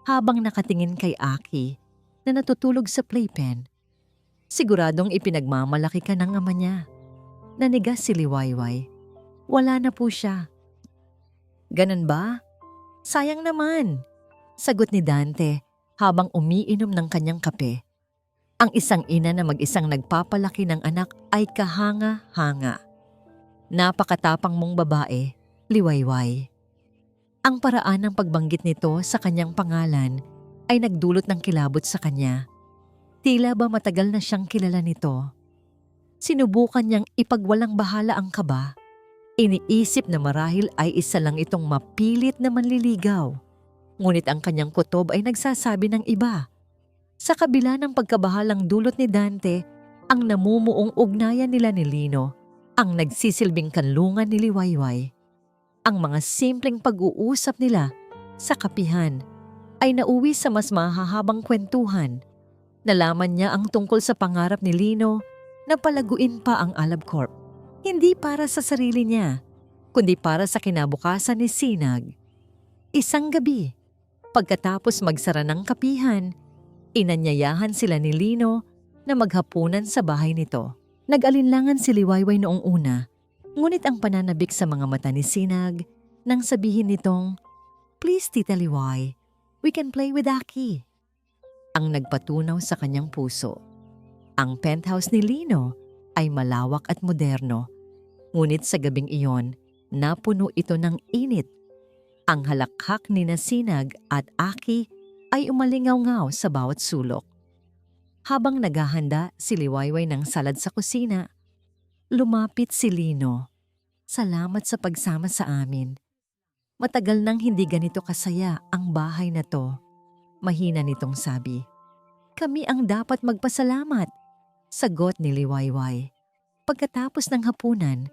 habang nakatingin kay Aki na natutulog sa playpen. Siguradong ipinagmamalaki ka ng ama niya. Nanigas si Liwayway. Wala na po siya. Ganun ba? Sayang naman, sagot ni Dante habang umiinom ng kanyang kape. Ang isang ina na mag-isang nagpapalaki ng anak ay kahanga-hanga. Napakatapang mong babae, Liwayway. Ang paraan ng pagbanggit nito sa kanyang pangalan ay nagdulot ng kilabot sa kanya. Tila ba matagal na siyang kilala nito. Sinubukan niyang ipagwalang bahala ang kaba. Iniisip na marahil ay isa lang itong mapilit na manliligaw. Ngunit ang kanyang kutob ay nagsasabi ng iba. Sa kabila ng pagkabahalang dulot ni Dante, ang namumuong ugnayan nila ni Lino, ang nagsisilbing kanlungan ni Liwayway. Ang mga simpleng pag-uusap nila Sa kapihan, ay nauwi sa mas mahahabang kwentuhan. Nalaman niya ang tungkol sa pangarap ni Lino na palaguin pa ang Alab Corp. Hindi para sa sarili niya, kundi para sa kinabukasan ni Sinag. Isang gabi, pagkatapos magsara ng kapihan, inanyayahan sila ni Lino na maghapunan sa bahay nito. Nag-alinlangan si Liwayway noong una, ngunit ang pananabik sa mga mata ni Sinag nang sabihin nitong, "Please, Tita Liway, we can play with Aki." Ang nagpatunaw sa kanyang puso. Ang penthouse ni Lino ay malawak at moderno, ngunit sa gabing iyon, napuno ito ng init. Ang halakhak ni Sinag at Aki ay umalingaw-ngaw sa bawat sulok. Habang naghahanda si Liwayway ng salad sa kusina, lumapit si Lino. "Salamat sa pagsama sa amin. Matagal nang hindi ganito kasaya ang bahay na to." Mahina nitong sabi. "Kami ang dapat magpasalamat," sagot ni Liwayway. Pagkatapos ng hapunan,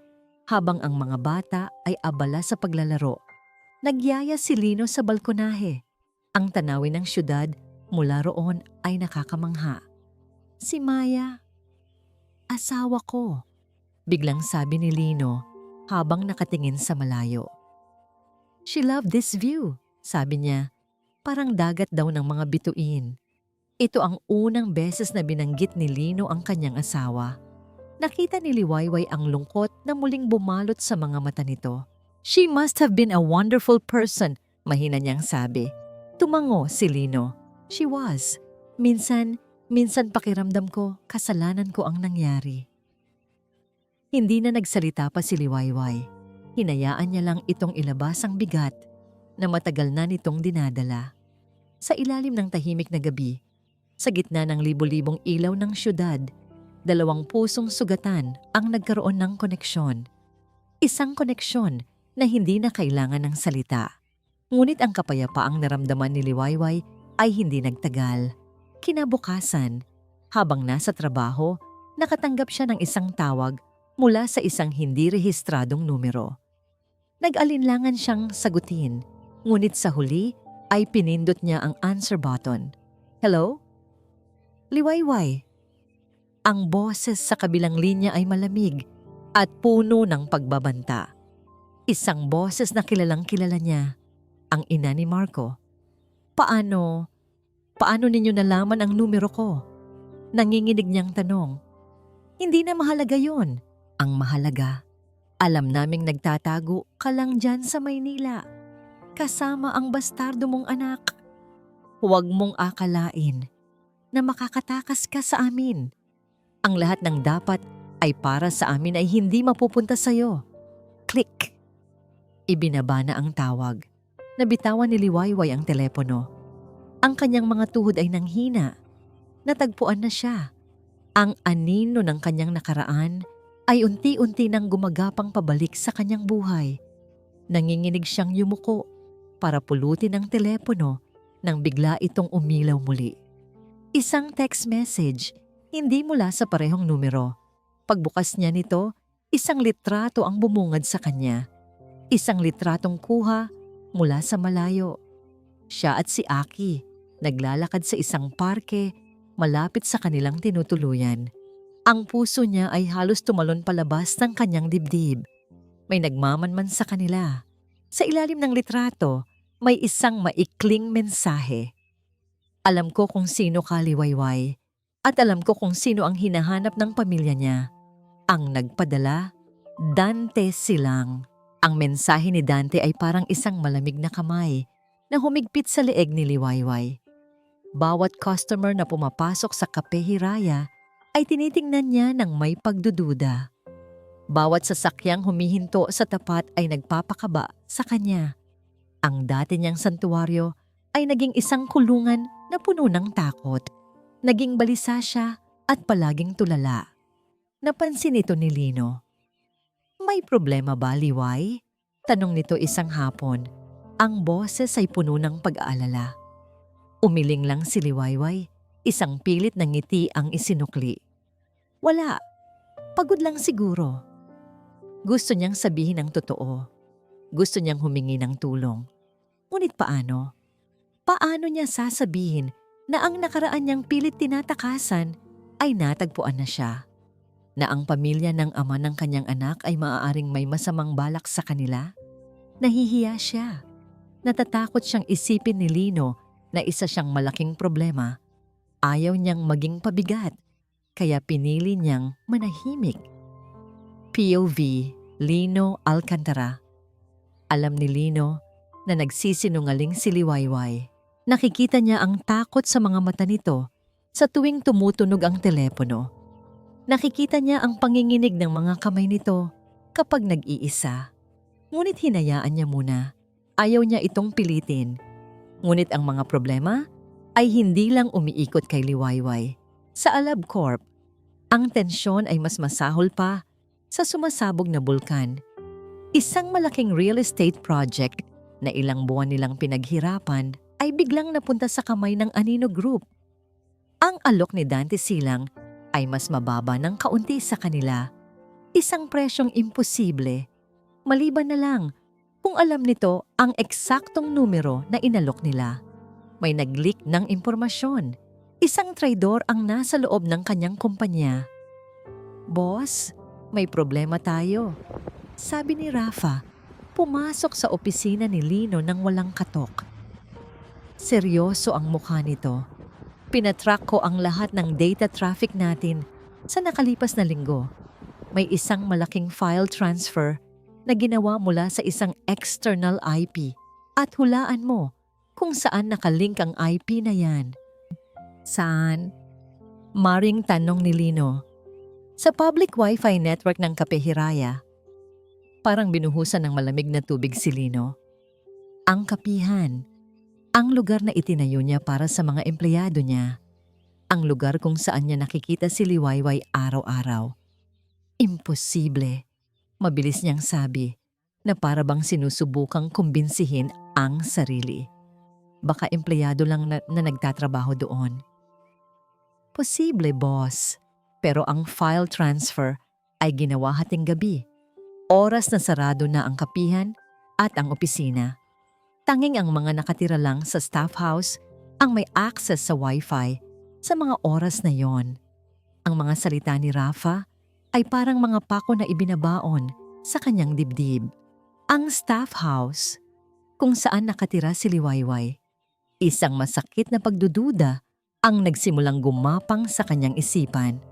habang ang mga bata ay abala sa paglalaro, nagyaya si Lino sa balkonahe. Ang tanawin ng syudad mula roon ay nakakamangha. "Si Maya, asawa ko," biglang sabi ni Lino habang nakatingin sa malayo. "She loved this view," sabi niya. Parang dagat daw ng mga bituin. Ito ang unang beses na binanggit ni Lino ang kanyang asawa. Nakita ni Liwayway ang lungkot na muling bumalot sa mga mata nito. "She must have been a wonderful person," mahina niyang sabi. Tumango si Lino. "She was. Minsan pakiramdam ko kasalanan ko ang nangyari." Hindi na nagsalita pa si Liwayway. Hinayaan niya lang itong ilabas ang bigat na matagal na nitong dinadala. Sa ilalim ng tahimik na gabi, sa gitna ng libo-libong ilaw ng syudad, 2 pusong sugatan ang nagkaroon ng koneksyon. Isang koneksyon na hindi na kailangan ng salita. Ngunit ang kapayapaang naramdaman ni Liwayway ay hindi nagtagal. Kinabukasan, habang nasa trabaho, nakatanggap siya ng isang tawag mula sa isang hindi rehistradong numero. Nag-alinlangan siyang sagutin, ngunit sa huli ay pinindot niya ang answer button. "Hello? Liwayway." Ang boses sa kabilang linya ay malamig at puno ng pagbabanta. Isang boses na kilalang-kilala niya, ang ina ni Marco. Paano ninyo nalaman ang numero ko?" Nanginginig niyang tanong. "Hindi na mahalaga yun. Ang mahalaga, alam naming nagtatago ka lang dyan sa Maynila, kasama ang bastardo mong anak. Huwag mong akalain na makakatakas ka sa amin. Ang lahat ng dapat ay para sa amin ay hindi mapupunta sa'yo." Click! Ibinaba na ang tawag. Nabitawan ni Liwayway ang telepono. Ang kanyang mga tuhod ay nanghina. Natagpuan na siya. Ang anino ng kanyang nakaraan ay unti-unti nang gumagapang pabalik sa kanyang buhay. Nanginginig siyang yumuko para pulutin ang telepono nang bigla itong umilaw muli. Isang text message, hindi mula sa parehong numero. Pagbukas niya nito, isang litrato ang bumungad sa kanya. Isang litratong kuha mula sa malayo. Siya at si Aki naglalakad sa isang parke malapit sa kanilang tinutuluyan. Ang puso niya ay halos tumalon palabas ng kanyang dibdib. May nagmamanman sa kanila. Sa ilalim ng litrato, may isang maikling mensahe. "Alam ko kung sino ka, Liwayway, at alam ko kung sino ang hinahanap ng pamilya niya. Ang nagpadala, Dante Silang." Ang mensahe ni Dante ay parang isang malamig na kamay na humigpit sa leeg ni Liwayway. Bawat customer na pumapasok sa Kape Hiraya ay tinitingnan niya ng may pagdududa. Bawat sasakyang humihinto sa tapat ay nagpapakaba sa kanya. Ang dati niyang santuwaryo ay naging isang kulungan na puno ng takot. Naging balisa siya at palaging tulala. Napansin ito ni Lino. "May problema ba, Liway?" Tanong nito isang hapon. Ang boses ay puno ng pag-aalala. Umiling lang si Liwayway. Isang pilit na ngiti ang isinukli. "Wala. Pagod lang siguro." Gusto niyang sabihin ang totoo. Gusto niyang humingi ng tulong. Ngunit paano? Paano niya sasabihin na ang nakaraan niyang pilit tinatakasan ay natagpuan na siya? Na ang pamilya ng ama ng kanyang anak ay maaaring may masamang balak sa kanila? Nahihiya siya. Natatakot siyang isipin ni Lino na isa siyang malaking problema. Ayaw niyang maging pabigat, kaya pinili niyang manahimik. POV, Lino Alcantara. Alam ni Lino na nagsisinungaling si Liwayway. Nakikita niya ang takot sa mga mata nito sa tuwing tumutunog ang telepono. Nakikita niya ang panginginig ng mga kamay nito kapag nag-iisa. Ngunit hinayaan niya muna. Ayaw niya itong pilitin. Ngunit ang mga problema ay hindi lang umiikot kay Liwayway. Sa Alab Corp, ang tensyon ay mas masahol pa sa sumasabog na bulkan. Isang malaking real estate project na ilang buwan nilang pinaghirapan ay biglang napunta sa kamay ng Anino Group. Ang alok ni Dante Silang ay mas mababa ng kaunti sa kanila. Isang presyong imposible. Maliban na lang kung alam nito ang eksaktong numero na inalok nila. May nag-leak ng impormasyon. Isang traidor ang nasa loob ng kanyang kumpanya. "Boss, may problema tayo," sabi ni Rafa, pumasok sa opisina ni Lino nang walang katok. Seryoso ang mukha nito. Pinatrack ko ang lahat ng data traffic natin sa nakalipas na linggo. May isang malaking file transfer na ginawa mula sa isang external IP at hulaan mo kung saan nakalink ang IP na yan. Saan? Maring tanong ni Lino. Sa public wifi network ng Kape Hiraya. Parang binuhusan ng malamig na tubig si Lino. Ang kapihan. Ang lugar na itinayo niya para sa mga empleyado niya. Ang lugar kung saan niya nakikita si Liwayway araw-araw. Imposible. Mabilis niyang sabi na para bang sinusubukang kumbinsihin ang sarili. Baka empleyado lang na nagtatrabaho doon. Posible, boss. Pero ang file transfer ay ginawa hating gabi. Oras na sarado na ang kapihan at ang opisina. Tanging ang mga nakatira lang sa staff house ang may access sa wifi sa mga oras na yon. Ang mga salita ni Rafa ay parang mga pako na ibinabaon sa kanyang dibdib. Ang staff house, kung saan nakatira si Liwayway. Isang masakit na pagdududa ang nagsimulang gumapang sa kanyang isipan.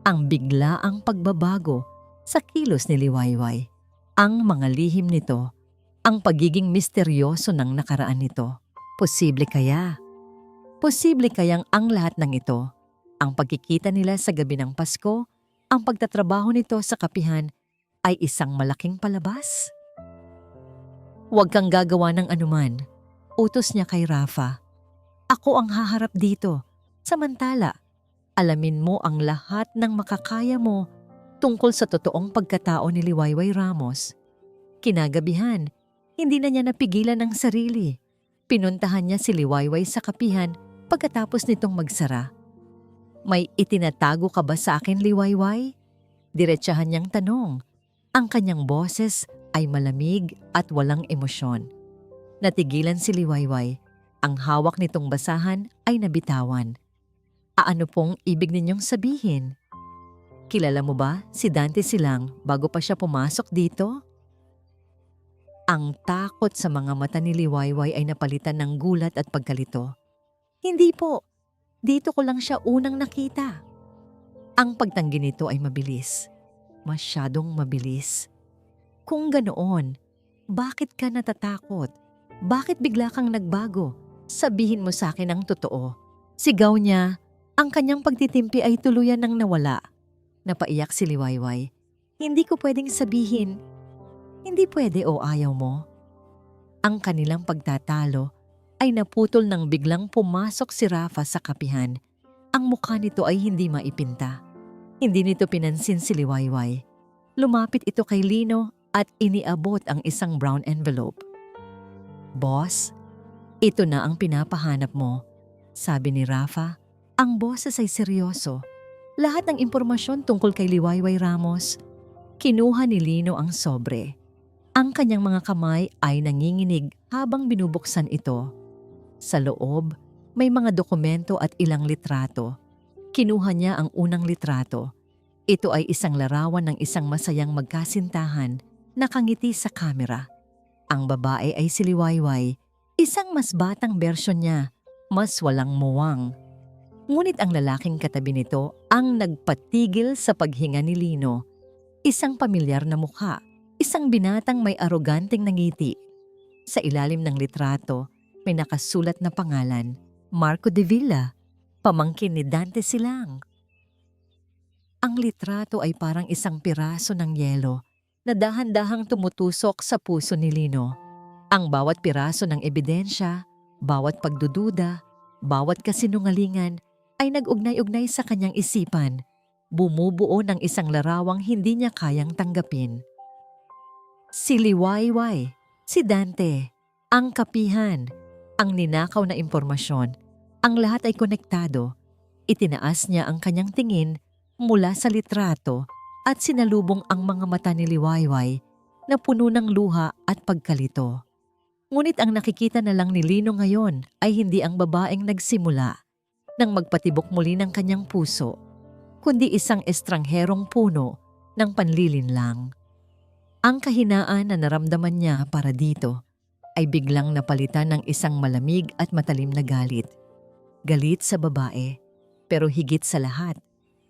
Ang biglaang pagbabago sa kilos ni Liwayway. Ang mga lihim nito, ang pagiging misteryoso ng nakaraan nito. Posible kaya? Posible kayang ang lahat ng ito, ang pagkikita nila sa gabi ng Pasko, ang pagtatrabaho nito sa kapihan, ay isang malaking palabas? Huwag kang gagawa ng anuman, utos niya kay Rafa. Ako ang haharap dito. Samantala, alamin mo ang lahat ng makakaya mo tungkol sa totoong pagkatao ni Liwayway Ramos. Kinagabihan, hindi na niya napigilan ang sarili. Pinuntahan niya si Liwayway sa kapihan pagkatapos nitong magsara. May itinatago ka ba sa akin, Liwayway? Diretsahan niyang tanong. Ang kanyang boses ay malamig at walang emosyon. Natigilan si Liwayway. Ang hawak nitong basahan ay nabitawan. Ano pong ibig ninyong sabihin? Kilala mo ba si Dante Silang bago pa siya pumasok dito? Ang takot sa mga mata ni Liwayway ay napalitan ng gulat at pagkalito. Hindi po. Dito ko lang siya unang nakita. Ang pagtanggi nito ay mabilis. Masyadong mabilis. Kung ganoon, bakit ka natatakot? Bakit bigla kang nagbago? Sabihin mo sa akin ang totoo. Sigaw niya, ang kanyang pagtitimpi ay tuluyan ng nawala. Napaiyak si Liwayway. Hindi ko pwedeng sabihin. Hindi pwede o ayaw mo? Ang kanilang pagtatalo ay naputol nang biglang pumasok si Rafa sa kapihan. Ang mukha nito ay hindi maipinta. Hindi nito pinansin si Liwayway. Lumapit ito kay Lino at iniabot ang isang brown envelope. Boss, ito na ang pinapahanap mo, sabi ni Rafa. Ang boses ay seryoso. Lahat ng impormasyon tungkol kay Liwayway Ramos, kinuha ni Lino ang sobre. Ang kanyang mga kamay ay nanginginig habang binubuksan ito. Sa loob, may mga dokumento at ilang litrato. Kinuha niya ang unang litrato. Ito ay isang larawan ng isang masayang magkasintahan, nakangiti sa kamera. Ang babae ay si Liwayway, isang mas batang bersyon niya, mas walang muwang. Ngunit ang lalaking katabi nito ang nagpatigil sa paghinga ni Lino. Isang pamilyar na mukha, isang binatang may aroganteng ngiti. Sa ilalim ng litrato, may nakasulat na pangalan, Marco de Villa, pamangkin ni Dante Silang. Ang litrato ay parang isang piraso ng yelo na dahan-dahang tumutusok sa puso ni Lino. Ang bawat piraso ng ebidensya, bawat pagdududa, bawat kasinungalingan ay nag-ugnay-ugnay sa kanyang isipan, bumubuo ng isang larawang hindi niya kayang tanggapin. Si Liwayway, si Dante, ang kapihan, ang ninakaw na impormasyon, ang lahat ay konektado. Itinaas niya ang kanyang tingin mula sa litrato at sinalubong ang mga mata ni Liwayway na puno ng luha at pagkalito. Ngunit ang nakikita na lang ni Lino ngayon ay hindi ang babaeng nagsimula nang magpatibok muli ng kanyang puso, kundi isang estrangherong puno ng panlilinlang. Ang kahinaan na naramdaman niya para dito ay biglang napalitan ng isang malamig at matalim na galit. Galit sa babae, pero higit sa lahat,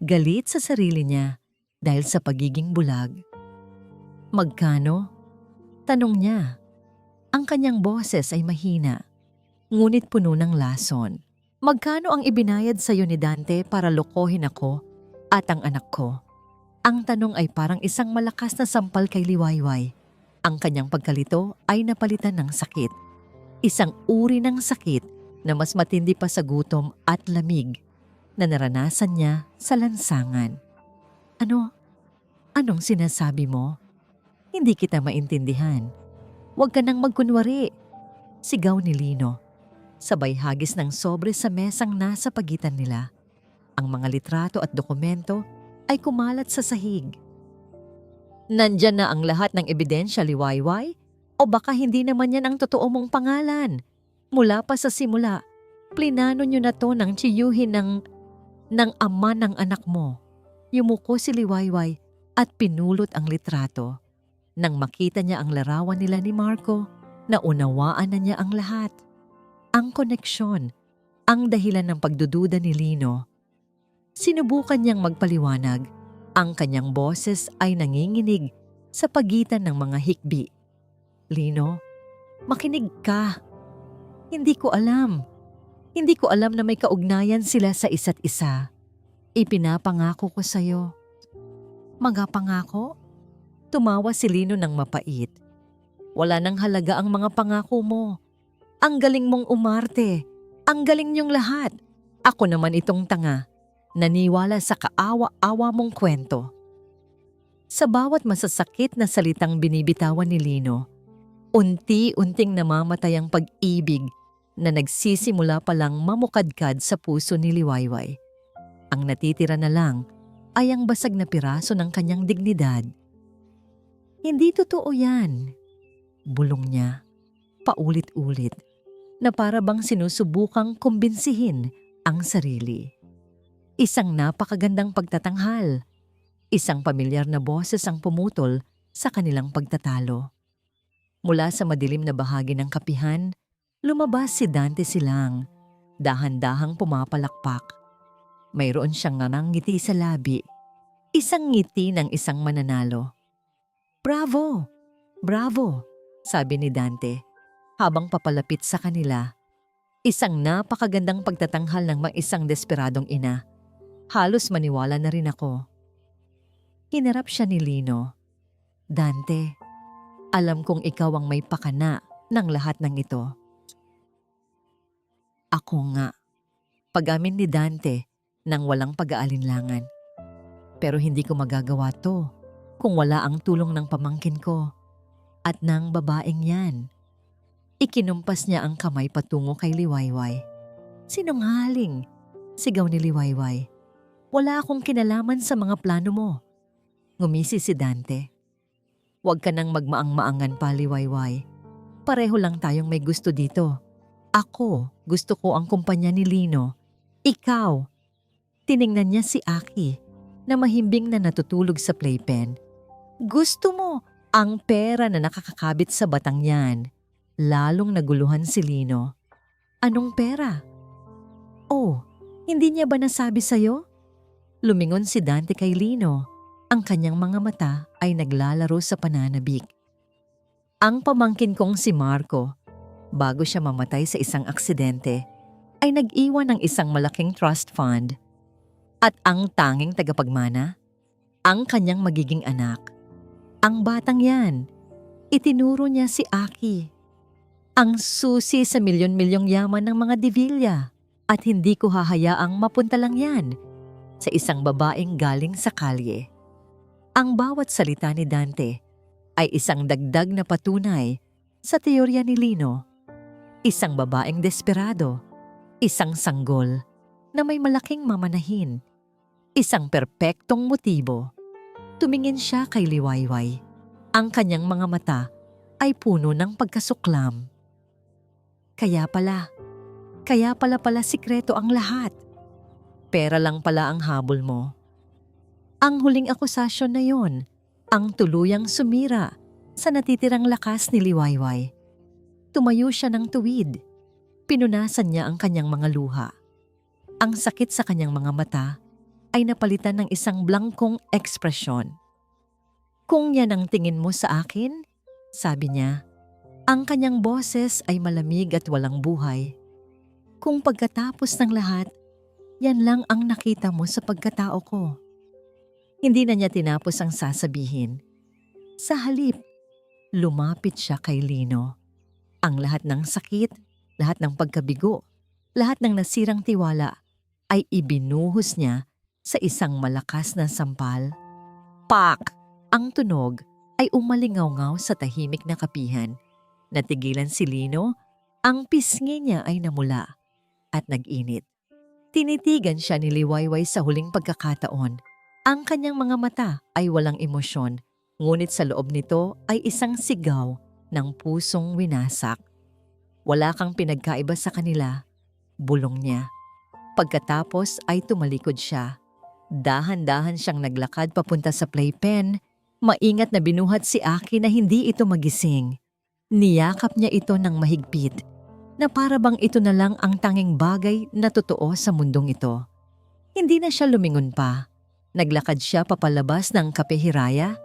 galit sa sarili niya dahil sa pagiging bulag. Magkano? Tanong niya. Ang kanyang boses ay mahina, ngunit puno ng lason. Magkano ang ibinayad sa iyo ni Dante para lokohin ako at ang anak ko? Ang tanong ay parang isang malakas na sampal kay Liwayway. Ang kanyang pagkalito ay napalitan ng sakit. Isang uri ng sakit na mas matindi pa sa gutom at lamig na naranasan niya sa lansangan. Anong sinasabi mo? Hindi kita maintindihan. Huwag ka nang magkunwari. Sigaw ni Lino. Sabay hagis ng sobre sa mesang nasa pagitan nila. Ang mga litrato at dokumento ay kumalat sa sahig. Nandyan na ang lahat ng ebidensya, Liwayway? O baka hindi naman yan ang totoo mong pangalan? Mula pa sa simula, plinano nyo na to ng tsiyuhin ng ama ng anak mo. Yumuko si Liwayway at pinulot ang litrato. Nang makita niya ang larawan nila ni Marco, naunawaan na niya ang lahat. Ang koneksyon, ang dahilan ng pagdududa ni Lino. Sinubukan niyang magpaliwanag. Ang kanyang boses ay nanginginig sa pagitan ng mga hikbi. Lino, makinig ka. Hindi ko alam. Hindi ko alam na may kaugnayan sila sa isa't isa. Ipinapangako ko sa'yo. Magapangako? Tumawa si Lino ng mapait. Wala nang halaga ang mga pangako mo. Ang galing mong umarte. Ang galing niyong lahat. Ako naman itong tanga. Naniwala sa kaawa-awa mong kwento. Sa bawat masasakit na salitang binibitawan ni Lino, unti-unting namamatay ang pag-ibig na nagsisimula palang mamukadkad sa puso ni Liwayway. Ang natitira na lang ay ang basag na piraso ng kanyang dignidad. Hindi totoo yan, bulong niya, paulit-ulit, na para bang sinusubukang kumbinsihin ang sarili. Isang napakagandang pagtatanghal. Isang pamilyar na boses ang pumutol sa kanilang pagtatalo. Mula sa madilim na bahagi ng kapihan, lumabas si Dante Silang, dahan-dahang pumapalakpak. Mayroon siyang ngiti sa labi. Isang ngiti ng isang mananalo. Bravo! Bravo! Sabi ni Dante, habang papalapit sa kanila. Isang napakagandang pagtatanghal ng isang desperadong ina. Halos maniwala na rin ako. Hinarap siya ni Lino. Dante, alam kong ikaw ang may pakana ng lahat ng ito. Ako nga. Pag-amin ni Dante nang walang pag-aalinlangan. Pero hindi ko magagawa to kung wala ang tulong ng pamangkin ko at ng babaeng yan. Ikinumpas niya ang kamay patungo kay Liwayway. Sinungaling, sigaw ni Liwayway. Wala akong kinalaman sa mga plano mo. Ngumisi si Dante. Huwag ka nang magmaang-maangan pa, Liwayway. Pareho lang tayong may gusto dito. Ako, gusto ko ang kumpanya ni Lino. Ikaw. Tiningnan niya si Aki na mahimbing na natutulog sa playpen. Gusto mo ang pera na nakakakabit sa batang yan. Lalong naguluhan si Lino. Anong pera? Oh, hindi niya ba nasabi sa'yo? Lumingon si Dante kay Lino. Ang kanyang mga mata ay naglalaro sa pananabik. Ang pamangkin kong si Marco, bago siya mamatay sa isang aksidente, ay nag-iwan ng isang malaking trust fund. At ang tanging tagapagmana, ang kanyang magiging anak. Ang batang yan, itinuro niya si Aki. Ang susi sa milyon-milyong yaman ng mga Divilla. At hindi ko hahayaang mapunta lang yan sa isang babaeng galing sa kalye. Ang bawat salita ni Dante ay isang dagdag na patunay sa teorya ni Lino. Isang babaeng desperado, isang sanggol na may malaking mamanahin, isang perpektong motibo. Tumingin siya kay Liwayway. Ang kanyang mga mata ay puno ng pagkasuklam. Kaya pala sikreto ang lahat. Pera lang pala ang habol mo. Ang huling akusasyon na yon, ang tuluyang sumira sa natitirang lakas ni Liwayway. Tumayo siya ng tuwid. Pinunasan niya ang kanyang mga luha. Ang sakit sa kanyang mga mata ay napalitan ng isang blangkong ekspresyon. Kung yan ang tingin mo sa akin, sabi niya, ang kanyang boses ay malamig at walang buhay. Kung pagkatapos ng lahat, yan lang ang nakita mo sa pagkatao ko. Hindi na niya tinapos ang sasabihin. Sa halip, lumapit siya kay Lino. Ang lahat ng sakit, lahat ng pagkabigo, lahat ng nasirang tiwala ay ibinuhos niya sa isang malakas na sampal. Pak! Ang tunog ay umalingaw-ngaw sa tahimik na kapihan. Natigilan si Lino, ang pisngi niya ay namula at nag-init. Tinitigan siya ni Liwayway sa huling pagkakataon. Ang kanyang mga mata ay walang emosyon, ngunit sa loob nito ay isang sigaw ng pusong winasak. Wala kang pinagkaiba sa kanila, bulong niya. Pagkatapos ay tumalikod siya. Dahan-dahan siyang naglakad papunta sa playpen, maingat na binuhat si Aki na hindi ito magising. Niyakap niya ito ng mahigpit, na para bang ito na lang ang tanging bagay na totoo sa mundong ito. Hindi na siya lumingon pa. Naglakad siya papalabas ng Kape Hiraya,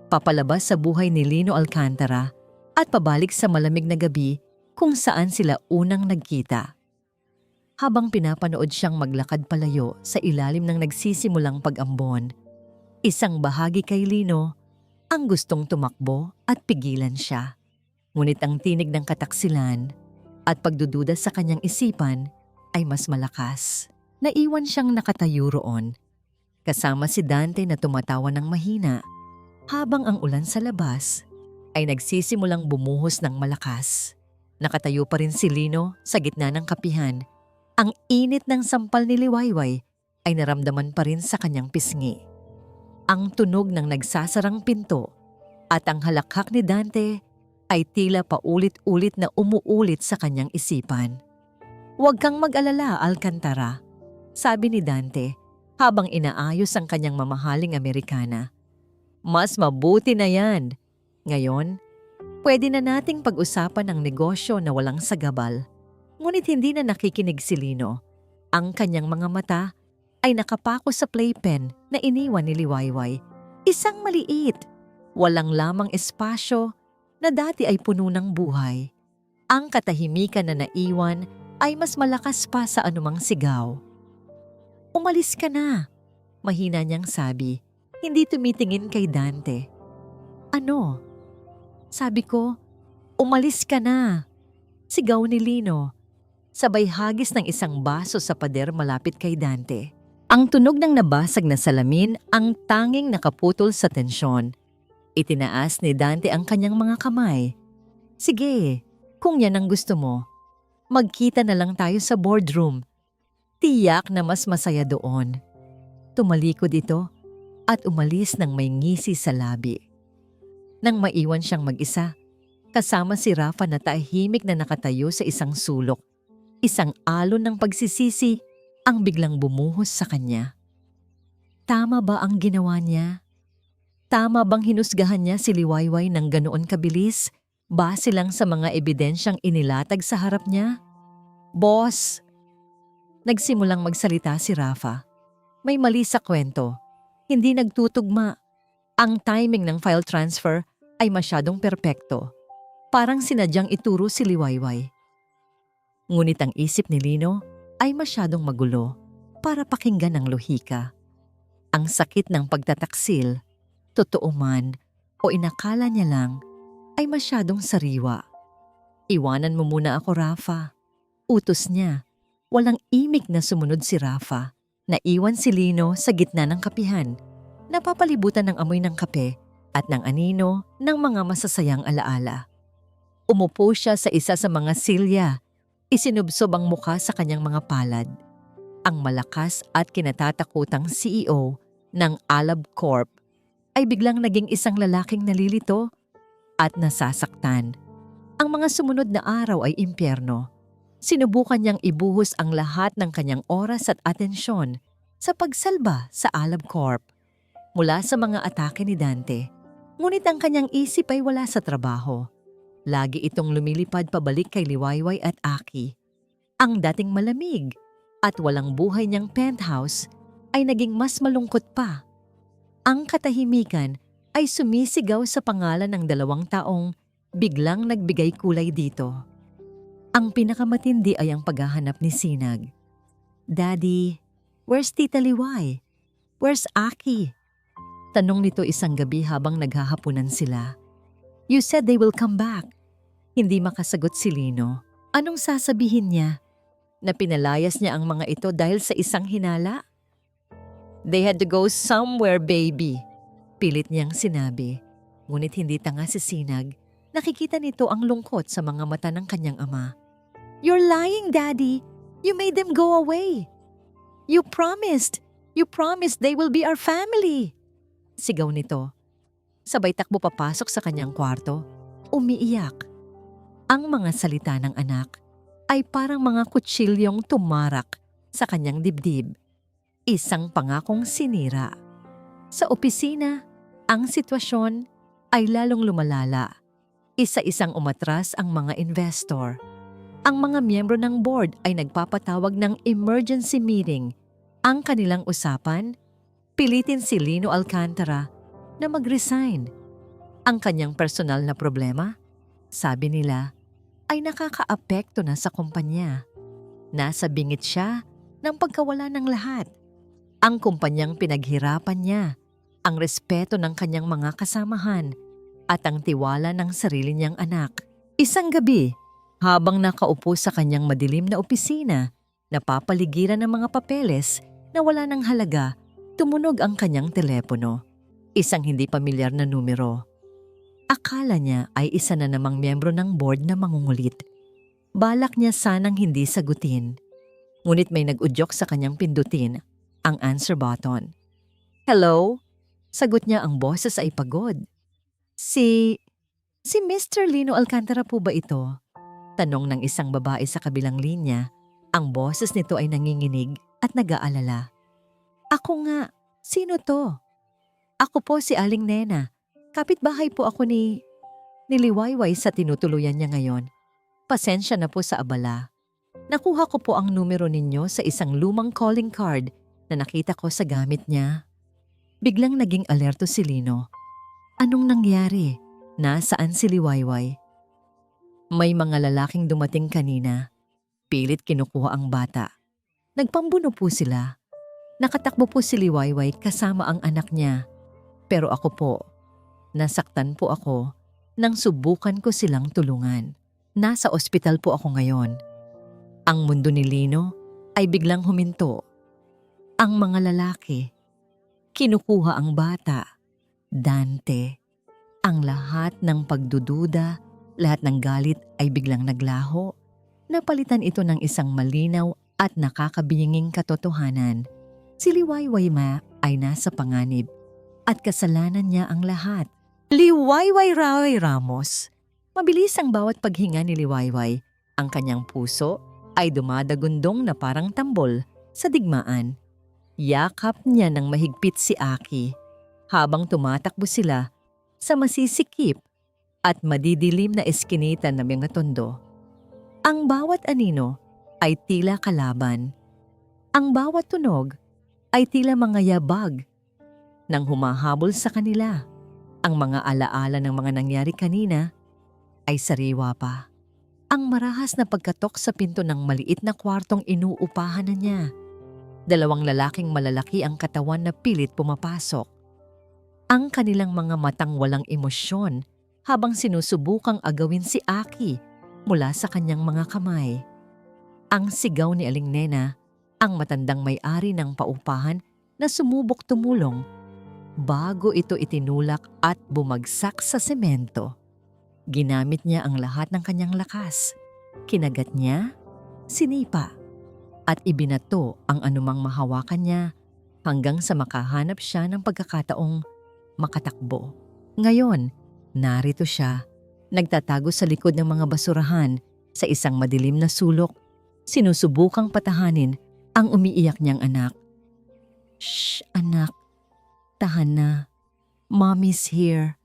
papalabas sa buhay ni Lino Alcantara, at pabalik sa malamig na gabi kung saan sila unang nagkita. Habang pinapanood siyang maglakad palayo sa ilalim ng nagsisimulang pag-ambon, isang bahagi kay Lino ang gustong tumakbo at pigilan siya. Ngunit ang tinig ng kataksilan at pagdududa sa kanyang isipan ay mas malakas. Naiwan siyang nakatayo roon, kasama si Dante na tumatawa ng mahina, habang ang ulan sa labas ay nagsisimulang bumuhos ng malakas. Nakatayo pa rin si Lino sa gitna ng kapihan. Ang init ng sampal ni Liwayway ay naramdaman pa rin sa kanyang pisngi. Ang tunog ng nagsasarang pinto at ang halakhak ni Dante ay tila paulit-ulit na umuulit sa kanyang isipan. "Huwag kang mag-alala, Alcantara," sabi ni Dante habang inaayos ang kanyang mamahaling Amerikana. "Mas mabuti na yan. Ngayon, pwede na nating pag-usapan ang negosyo na walang sagabal." Ngunit hindi na nakikinig si Lino. Ang kanyang mga mata ay nakapako sa playpen na iniwan ni Liwayway. Isang maliit, walang lamang espasyo na dati ay puno ng buhay. Ang katahimikan na naiwan ay mas malakas pa sa anumang sigaw. "Umalis ka na," mahina niyang sabi, hindi tumitingin kay Dante. "Ano?" Sabi ko, "Umalis ka na," sigaw ni Lino. Sabay hagis ng isang baso sa pader malapit kay Dante. Ang tunog ng nabasag na salamin ang tanging nakaputol sa tensyon. Itinaas ni Dante ang kanyang mga kamay. "Sige, kung yan ang gusto mo. Magkita na lang tayo sa boardroom. Tiyak na mas masaya doon." Tumalikod ito at umalis ng may ngisi sa labi. nang maiwan siyang mag-isa. Kasama si Rafa na tahimik na nakatayo sa isang sulok. Isang alon ng pagsisisi ang biglang bumuhos sa kanya. Tama ba ang ginawa niya? Tama bang hinusgahan niya si Liwayway ng ganoon kabilis base lang sa mga ebidensyang inilatag sa harap niya? Boss! Nagsimulang magsalita si Rafa. May mali sa kwento. Hindi nagtutugma. Ang timing ng file transfer ay masyadong perpekto. Parang sinadyang ituro si Liwayway. Ngunit ang isip ni Lino ay masyadong magulo para pakinggan ang lohika. Ang sakit ng pagtataksil, totoo man o inakala niya lang, ay masyadong sariwa. Iwanan mo muna ako, Rafa. Utos niya. Walang imik na sumunod si Rafa. Naiwan si Lino sa gitna ng kapihan, napapalibutan ng amoy ng kape at ng anino ng mga masasayang alaala. Umupo siya sa isa sa mga silya, isinubsob ang mukha sa kanyang mga palad. Ang malakas at kinatatakutang CEO ng Alab Corp ay biglang naging isang lalaking nalilito at nasasaktan. Ang mga sumunod na araw ay impyerno. Sinubukan niyang ibuhos ang lahat ng kanyang oras at atensyon sa pagsalba sa Alab Corp mula sa mga atake ni Dante. Ngunit ang kanyang isip ay wala sa trabaho. Lagi itong lumilipad pabalik kay Liwayway at Aki. Ang dating malamig at walang buhay niyang penthouse ay naging mas malungkot pa. Ang katahimikan ay sumisigaw sa pangalan ng 2 taong biglang nagbigay kulay dito. Ang pinakamatindi ay ang paghahanap ni Sinag. Daddy, where's Tita Liway? Where's Aki? Tanong nito isang gabi habang naghahapunan sila. You said they will come back. Hindi makasagot si Lino. Anong sasabihin niya? Na pinalayas niya ang mga ito dahil sa isang hinala? They had to go somewhere, baby. Pilit niyang sinabi. Ngunit hindi tanga si Sinag. Nakikita nito ang lungkot sa mga mata ng kanyang ama. You're lying, Daddy. You made them go away. You promised. You promised they will be our family. Sigaw nito. Sabay takbo papasok sa kanyang kwarto. Umiiyak. Ang mga salita ng anak ay parang mga kutsilyong tumarak sa kanyang dibdib. Isang pangakong sinira. Sa opisina, ang sitwasyon ay lalong lumalala. Isa-isang umatras ang mga investor. Ang mga miyembro ng board ay nagpapatawag ng emergency meeting. Ang kanilang usapan, pilitin si Lino Alcantara na mag-resign. Ang kanyang personal na problema, sabi nila, ay nakakaapekto na sa kumpanya. Nasa bingit siya ng pagkawala ng lahat. Ang kumpanyang pinaghirapan niya, ang respeto ng kanyang mga kasamahan, at ang tiwala ng sarili niyang anak. Isang gabi, habang nakaupo sa kanyang madilim na opisina, napapaligiran ng mga papeles na wala ng halaga, tumunog ang kanyang telepono. Isang hindi pamilyar na numero. Akala niya ay isa na namang miyembro ng board na mangungulit. Balak niya sanang hindi sagutin. Ngunit may nag-udyok sa kanyang pindutin, ang answer button. Hello? Sagot niya, ang boses ay pagod. Si Mr. Lino Alcantara po ba ito? Tanong ng isang babae sa kabilang linya. Ang boses nito ay nanginginig at nag-aalala. Ako nga, sino to? Ako po si Aling Nena. Kapitbahay po ako ni Liwayway sa tinutuluyan niya ngayon. Pasensya na po sa abala. Nakuha ko po ang numero ninyo sa isang lumang calling card na nakita ko sa gamit niya. Biglang naging alerto si Lino. Anong nangyari? Nasaan si Liwayway? May mga lalaking dumating kanina. Pilit kinukuha ang bata. Nagpambuno po sila. Nakatakbo po si Liwayway kasama ang anak niya. Pero ako po, nasaktan po ako nang subukan ko silang tulungan. Nasa ospital po ako ngayon. Ang mundo ni Lino ay biglang huminto. Ang mga lalaki, kinukuha ang bata. Dante, ang lahat ng pagdududa, lahat ng galit ay biglang naglaho. Napalitan ito ng isang malinaw at nakakabinging katotohanan. Si Liwayway ma ay nasa panganib at kasalanan niya ang lahat. Liwayway Ray Ramos. Mabilis ang bawat paghinga ni Liwayway. Ang kanyang puso ay dumadagundong na parang tambol sa digmaan. Yakap niya ng mahigpit si Aki habang tumatakbo sila sa masisikip at madidilim na eskinita ng mga tondo. Ang bawat anino ay tila kalaban. Ang bawat tunog ay tila mga yabag nang humahabol sa kanila. Ang mga alaala ng mga nangyari kanina ay sariwa pa. Ang marahas na pagkatok sa pinto ng maliit na kwartong inuupahan na niya. 2 lalaking malalaki ang katawan na pilit pumapasok. Ang kanilang mga matang walang emosyon habang sinusubukang agawin si Aki mula sa kanyang mga kamay. Ang sigaw ni Aling Nena, ang matandang may-ari ng paupahan na sumubok tumulong bago ito itinulak at bumagsak sa semento. Ginamit niya ang lahat ng kanyang lakas. Kinagat niya, sinipa, at ibinato ang anumang mahawakan niya hanggang sa makahanap siya ng pagkakataong makatakbo. Ngayon, narito siya, nagtatago sa likod ng mga basurahan sa isang madilim na sulok. Sinusubukang patahanin ang umiiyak niyang anak. "Shh, anak. Tahan na. Mommy's here,"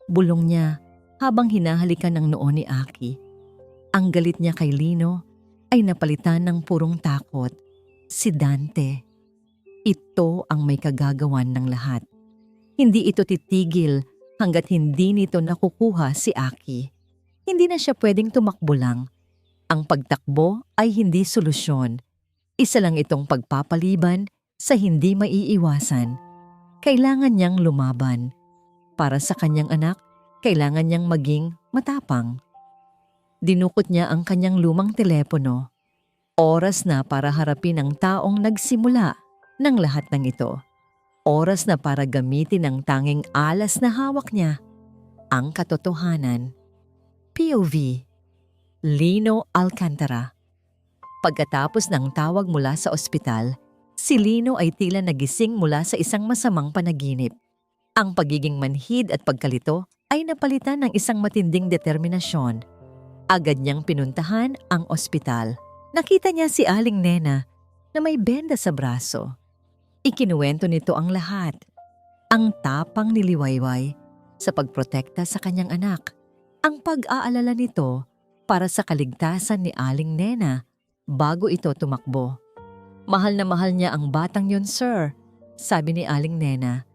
bulong niya habang hinahalikan ng noo ni Aki. Ang galit niya kay Lino ay napalitan ng purong takot. Si Dante. Ito ang may kagagawan ng lahat. Hindi ito titigil hanggat hindi nito nakukuha si Aki. Hindi na siya pwedeng tumakbo lang. Ang pagtakbo ay hindi solusyon. Isa lang itong pagpapaliban sa hindi maiiwasan. Kailangan niyang lumaban. Para sa kanyang anak, kailangan niyang maging matapang. Dinukot niya ang kanyang lumang telepono. Oras na para harapin ang taong nagsimula ng lahat ng ito. Oras na para gamitin ang tanging alas na hawak niya, ang katotohanan. POV: Lino Alcantara. Pagkatapos ng tawag mula sa ospital, si Lino ay tila nagising mula sa isang masamang panaginip. Ang pagiging manhid at pagkalito ay napalitan ng isang matinding determinasyon. Agad niyang pinuntahan ang ospital. Nakita niya si Aling Nena na may benda sa braso. Ikinuwento nito ang lahat. Ang tapang ni Liwayway sa pagprotekta sa kanyang anak. Ang pag-aalala nito para sa kaligtasan ni Aling Nena bago ito tumakbo. "Mahal na mahal niya ang batang yon, sir," sabi ni Aling Nena.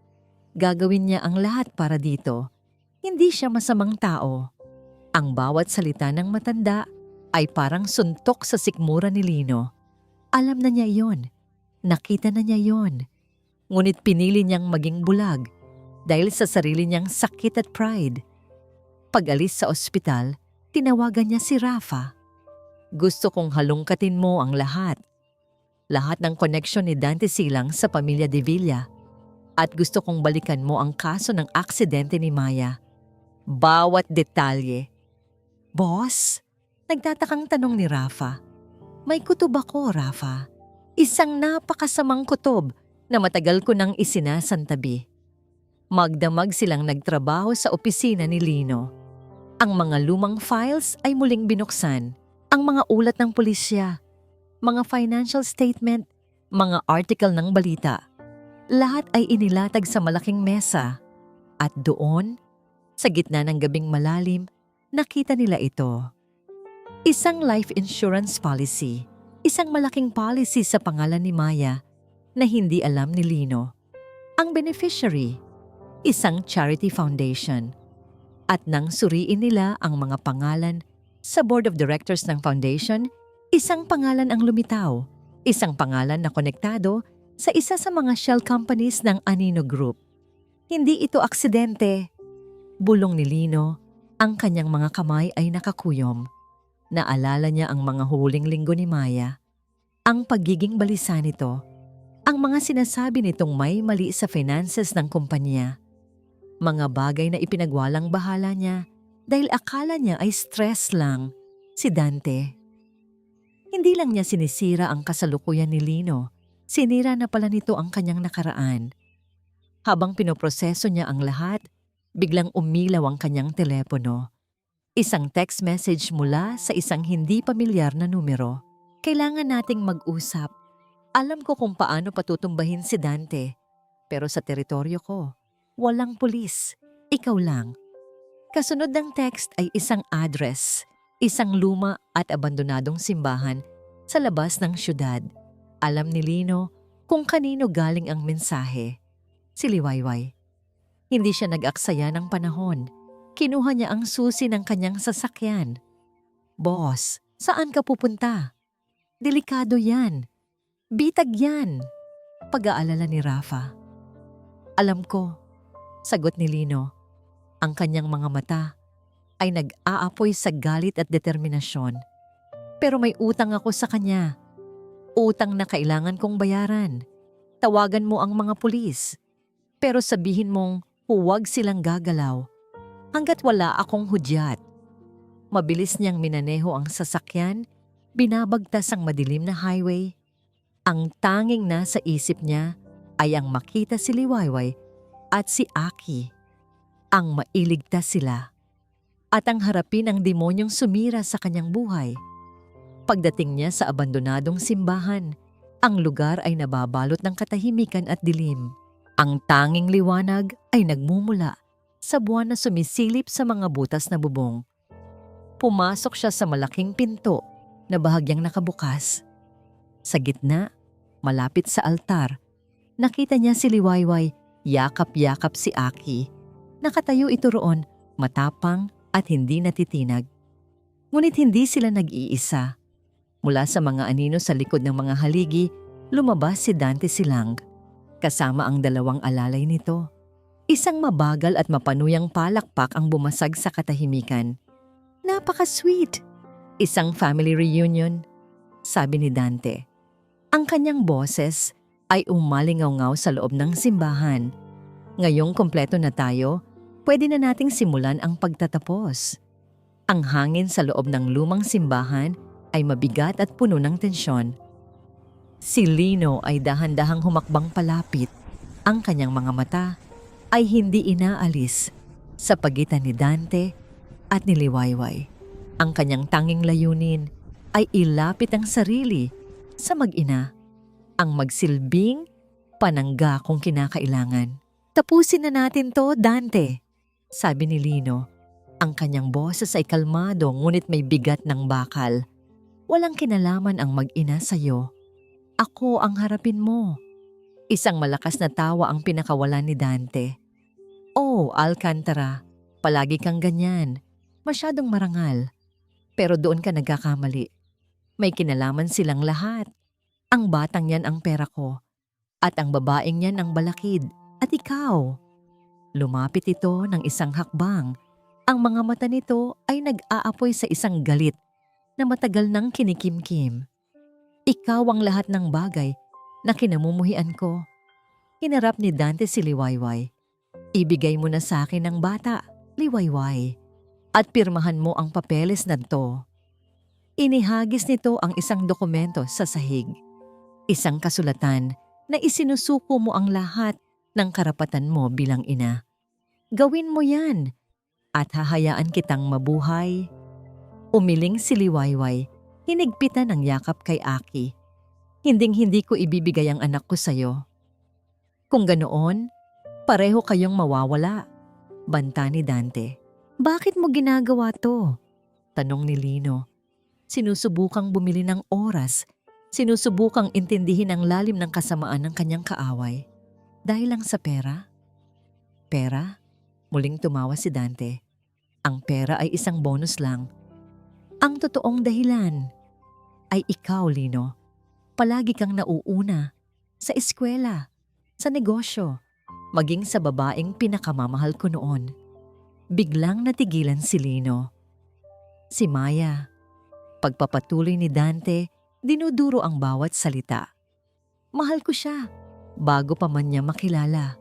"Gagawin niya ang lahat para dito. Hindi siya masamang tao." Ang bawat salita ng matanda ay parang suntok sa sikmura ni Lino. Alam na niya yon. Nakita na niya yon. Ngunit pinili niyang maging bulag dahil sa sarili niyang sakit at pride. Pag-alis sa ospital, tinawagan niya si Rafa. "Gusto kong halungkatin mo ang lahat. Lahat ng koneksyon ni Dante Silang sa pamilya De Villa. At gusto kong balikan mo ang kaso ng aksidente ni Maya. Bawat detalye." "Boss?" Nagtatakang tanong ni Rafa. "May kutob ako, Rafa. Isang napakasamang kutob na matagal ko nang isinasantabi." Magdamag silang nagtrabaho sa opisina ni Lino. Ang mga lumang files ay muling binuksan. Ang mga ulat ng pulisya, mga financial statement, mga article ng balita. Lahat ay inilatag sa malaking mesa. At doon, sa gitna ng gabing malalim, nakita nila ito. Isang life insurance policy. Isang malaking policy sa pangalan ni Maya na hindi alam ni Lino. Ang beneficiary, isang charity foundation. At nang suriin nila ang mga pangalan sa board of directors ng foundation, isang pangalan ang lumitaw. Isang pangalan na konektado sa isa sa mga shell companies ng Anino Group. Hindi ito aksidente. Bulong ni Lino, ang kanyang mga kamay ay nakakuyom. Naalala niya ang mga huling linggo ni Maya. Ang pagiging balisa nito. Ang mga sinasabi nitong may mali sa finances ng kumpanya. Mga bagay na ipinagwalang bahala niya dahil akala niya ay stress lang. Si Dante. Hindi lang niya sinisira ang kasalukuyan ni Lino. Sinira na pala nito ang kanyang nakaraan. Habang pinoproseso niya ang lahat, Biglang umilaw ang kanyang telepono. Isang text message mula sa isang hindi pamilyar na numero. Kailangan nating mag-usap. Alam ko kung paano patutumbahin si Dante. Pero sa teritoryo ko, walang pulis. Ikaw lang. Kasunod ng text ay isang address, isang luma at abandonadong simbahan sa labas ng syudad. Alam ni Lino kung kanino galing ang mensahe. Si Liwayway. Hindi siya nag-aksaya ng panahon. Kinuha niya ang susi ng kanyang sasakyan. Boss, saan ka pupunta? Delikado yan. Bitag yan. Pag-aalala ni Rafa. Alam ko, sagot ni Lino. Ang kanyang mga mata ay nag-aapoy sa galit at determinasyon. Pero may utang ako sa kanya. Utang na kailangan kong bayaran. Tawagan mo ang mga pulis. Pero sabihin mong huwag silang gagalaw hanggat wala akong hudyat. Mabilis niyang minaneho ang sasakyan, binabagtas ang madilim na highway. Ang tanging nasa isip niya ay ang makita si Liwayway at si Aki. Ang mailigtas sila at ang harapin ang demonyong sumira sa kanyang buhay. Pagdating niya sa abandonadong simbahan, ang lugar ay nababalot ng katahimikan at dilim. Ang tanging liwanag ay nagmumula sa buwan na sumisilip sa mga butas na bubong. Pumasok siya sa malaking pinto na bahagyang nakabukas. Sa gitna, malapit sa altar, nakita niya si Liwayway, yakap-yakap si Aki. Nakatayo ito roon, matapang at hindi natitinag. Ngunit hindi sila nag-iisa. Mula sa mga anino sa likod ng mga haligi, lumabas si Dante Silang. Kasama ang dalawang alalay nito. Isang mabagal at mapanuyang palakpak ang bumasag sa katahimikan. Napaka-sweet! Isang family reunion, sabi ni Dante. Ang kanyang boses ay umalingaw-ngaw sa loob ng simbahan. Ngayong kompleto na tayo, pwede na nating simulan ang pagtatapos. Ang hangin sa loob ng lumang simbahan ay mabigat at puno ng tensyon. Si Lino ay dahan-dahang humakbang palapit. Ang kanyang mga mata ay hindi inaalis sa pagitan ni Dante at ni Liwayway. Ang kanyang tanging layunin ay ilapit ang sarili sa mag-ina, ang magsilbing panangga kung kinakailangan. Tapusin na natin to, Dante, sabi ni Lino. Ang kanyang boses ay kalmado ngunit may bigat ng bakal. Walang kinalaman ang mag-ina sa'yo. Ako ang harapin mo. Isang malakas na tawa ang pinakawalan ni Dante. Oh, Alcantara, palagi kang ganyan. Masyadong marangal. Pero doon ka nagkakamali. May kinalaman silang lahat. Ang batang yan ang pera ko. At ang babaeng yan ang balakid. At ikaw. Lumapit ito ng isang hakbang. Ang mga mata nito ay nag-aapoy sa isang galit na matagal nang kinikimkim. Ikaw ang lahat ng bagay na kinamumuhian ko. Hinarap ni Dante si Liwayway. Ibigay mo na sa akin ang bata, Liwayway, at pirmahan mo ang papeles na to. Inihagis nito ang isang dokumento sa sahig. Isang kasulatan na isinusuko mo ang lahat ng karapatan mo bilang ina. Gawin mo yan at hahayaan kitang mabuhay. Umiling si Liwayway, hinigpitan ang yakap kay Aki. Hinding-hindi ko ibibigay ang anak ko sa'yo. Kung ganoon, pareho kayong mawawala, banta ni Dante. Bakit mo ginagawa to? Tanong ni Lino. Sinusubukang bumili ng oras, sinusubukang intindihin ang lalim ng kasamaan ng kanyang kaaway. Dahil lang sa pera? Pera? Muling tumawa si Dante. Ang pera ay isang bonus lang. Ang totoong dahilan ay ikaw, Lino. Palagi kang nauuna sa eskwela, sa negosyo, maging sa babaeng pinakamamahal ko noon. Biglang natigilan si Lino. Si Maya. Pagpapatuloy ni Dante, dinuduro ang bawat salita. Mahal ko siya, bago pa man niya makilala.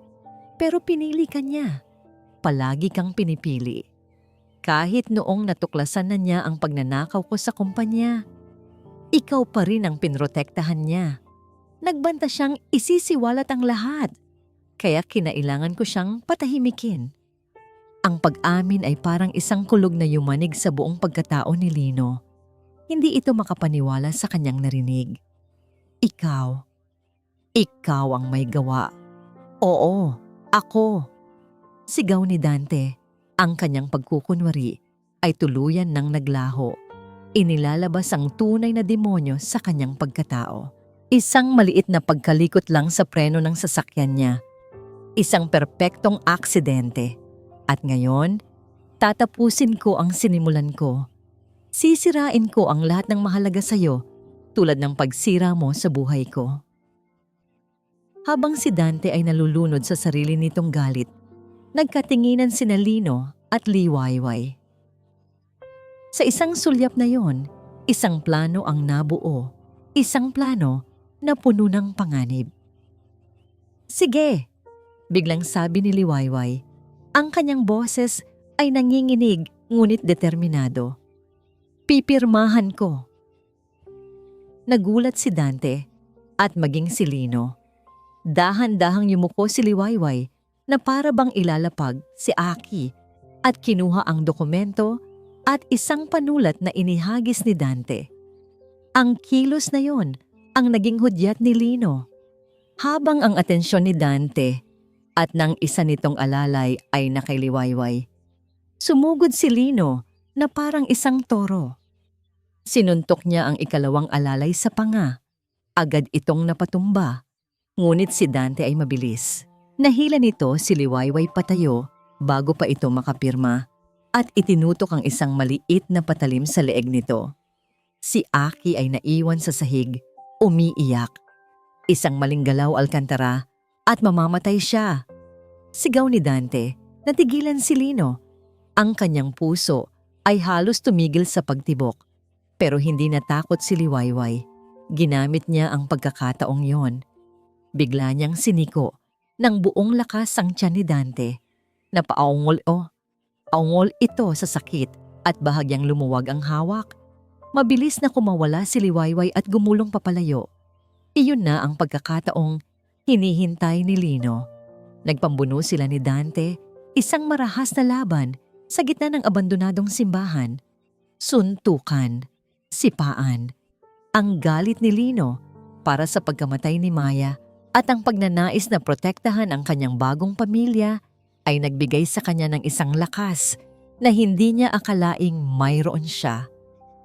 Pero pinili ka niya. Palagi kang pinipili. Kahit noong natuklasan na niya ang pagnanakaw ko sa kumpanya, ikaw pa rin ang pinrotektahan niya. Nagbanta siyang isisiwalat ang lahat, kaya kinailangan ko siyang patahimikin. Ang pag-amin ay parang isang kulog na yumanig sa buong pagkatao ni Lino. Hindi ito makapaniwala sa kanyang narinig. Ikaw. Ikaw ang may gawa. Oo, ako. Sigaw ni Dante. Ang kanyang pagkukunwari ay tuluyan ng naglaho. Inilalabas ang tunay na demonyo sa kanyang pagkatao. Isang maliit na pagkalikot lang sa preno ng sasakyan niya. Isang perpektong aksidente. At ngayon, tatapusin ko ang sinimulan ko. Sisirain ko ang lahat ng mahalaga sa'yo tulad ng pagsira mo sa buhay ko. Habang si Dante ay nalulunod sa sarili nitong galit, nagkatinginan sina Lino at Liwayway. Sa isang sulyap na yon, isang plano ang nabuo, isang plano na puno ng panganib. Sige, biglang sabi ni Liwayway. Ang kanyang boses ay nanginginig ngunit determinado. Pipirmahan ko. Nagulat si Dante at maging si Lino. Dahan-dahang yumuko si Liwayway na para bang ilalapag si Aki at kinuha ang dokumento at isang panulat na inihagis ni Dante. Ang kilos na yon ang naging hudyat ni Lino. Habang ang atensyon ni Dante at ng isa nitong alalay ay nakiliwayway, sumugod si Lino na parang isang toro. Sinuntok niya ang ikalawang alalay sa panga. Agad itong napatumba. Ngunit si Dante ay mabilis. Nahila nito si Liwayway patayo bago pa ito makapirma at itinutok ang isang maliit na patalim sa leeg nito. Si Aki ay naiwan sa sahig, umiiyak. Isang maling galaw Alcantara at mamamatay siya. Sigaw ni Dante, natigilan si Lino. Ang kanyang puso ay halos tumigil sa pagtibok. Pero hindi natakot si Liwayway. Ginamit niya ang pagkakataong yon. Bigla niyang siniko ng buong lakas ang tiyan ni Dante. Aungol ito sa sakit at bahagyang lumuwag ang hawak. Mabilis na kumawala si Liwayway at gumulong papalayo. Iyon na ang pagkakataong hinihintay ni Lino. Nagpambuno sila ni Dante, isang marahas na laban sa gitna ng abandonadong simbahan. Suntukan, sipaan, ang galit ni Lino para sa pagkamatay ni Maya at ang pagnanais na protektahan ang kanyang bagong pamilya ay nagbigay sa kanya ng isang lakas na hindi niya akalaing mayroon siya.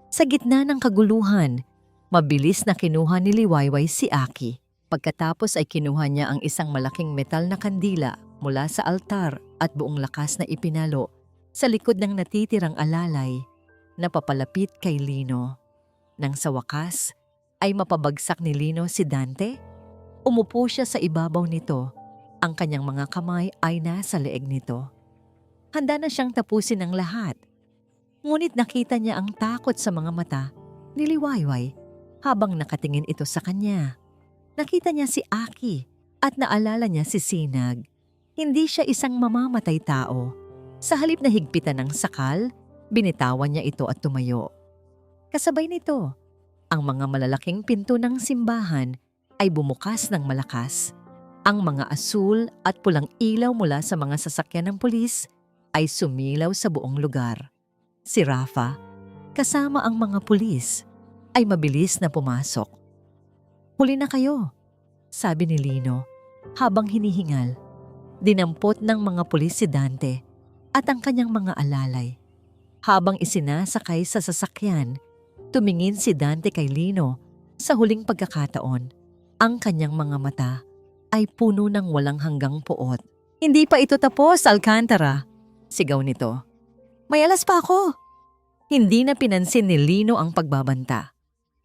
Sa gitna ng kaguluhan, mabilis na kinuha ni Liwayway si Aki. Pagkatapos ay kinuha niya ang isang malaking metal na kandila mula sa altar at buong lakas na ipinalo sa likod ng natitirang alalay na papalapit kay Lino. Nang sa wakas ay mapabagsak ni Lino si Dante, umupo siya sa ibabaw nito. Ang kanyang mga kamay ay nasa leeg nito. Handa na siyang tapusin ang lahat. Ngunit nakita niya ang takot sa mga mata ni Liwayway habang nakatingin ito sa kanya. Nakita niya si Aki at naalala niya si Sinag. Hindi siya isang mamamatay tao. Sa halip na higpitan ng sakal, binitawan niya ito at tumayo. Kasabay nito, ang mga malalaking pinto ng simbahan ay bumukas ng malakas. Ang mga asul at pulang ilaw mula sa mga sasakyan ng pulis ay sumilaw sa buong lugar. Si Rafa, kasama ang mga pulis, ay mabilis na pumasok. Huli na kayo, sabi ni Lino habang hinihingal. Dinampot ng mga pulis si Dante at ang kanyang mga alalay. Habang isinasakay sa sasakyan, tumingin si Dante kay Lino sa huling pagkakataon. Ang kanyang mga mata ay puno ng walang hanggang puot. Hindi pa ito tapos, Alcantara, sigaw nito. May alas pa ako. Hindi na pinansin ni Lino ang pagbabanta.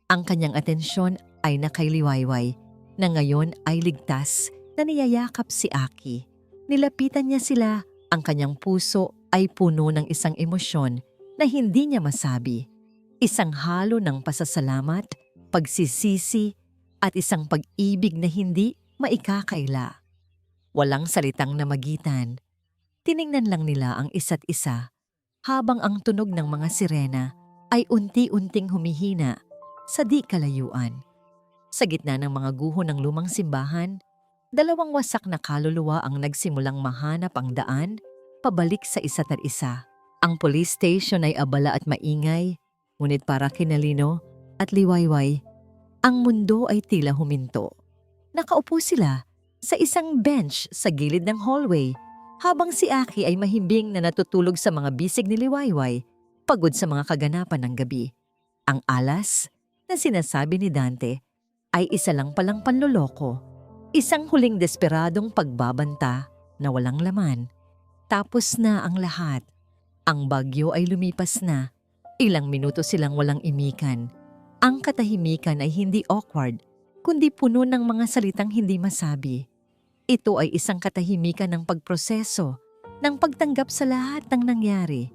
Ang kanyang atensyon ay nakay Liwayway na ngayon ay ligtas na niyayakap si Aki. Nilapitan niya sila, ang kanyang puso ay puno ng isang emosyon na hindi niya masabi. Isang halo ng pasasalamat, pagsisisi at isang pag-ibig na hindi maikakaila. Walang salitang namagitan. Tiningnan lang nila ang isa't isa habang ang tunog ng mga sirena ay unti-unting humihina sa di kalayuan. Sa gitna ng mga guho ng lumang simbahan, dalawang wasak na kaluluwa ang nagsimulang mahanap ang daan pabalik sa isa't isa. Ang police station ay abala at maingay, ngunit para kina Lino at Liwayway, ang mundo ay tila huminto. Nakaupo sila sa isang bench sa gilid ng hallway, habang si Aki ay mahimbing na natutulog sa mga bisig ni Liwayway, pagod sa mga kaganapan ng gabi. Ang alas na sinasabi ni Dante ay isa lang palang panloloko, isang huling desperadong pagbabanta na walang laman. Tapos na ang lahat. Ang bagyo ay lumipas na. Ilang minuto silang walang imikan. Ang katahimikan ay hindi awkward, kundi puno ng mga salitang hindi masabi. Ito ay isang katahimikan ng pagproseso, ng pagtanggap sa lahat ng nangyari.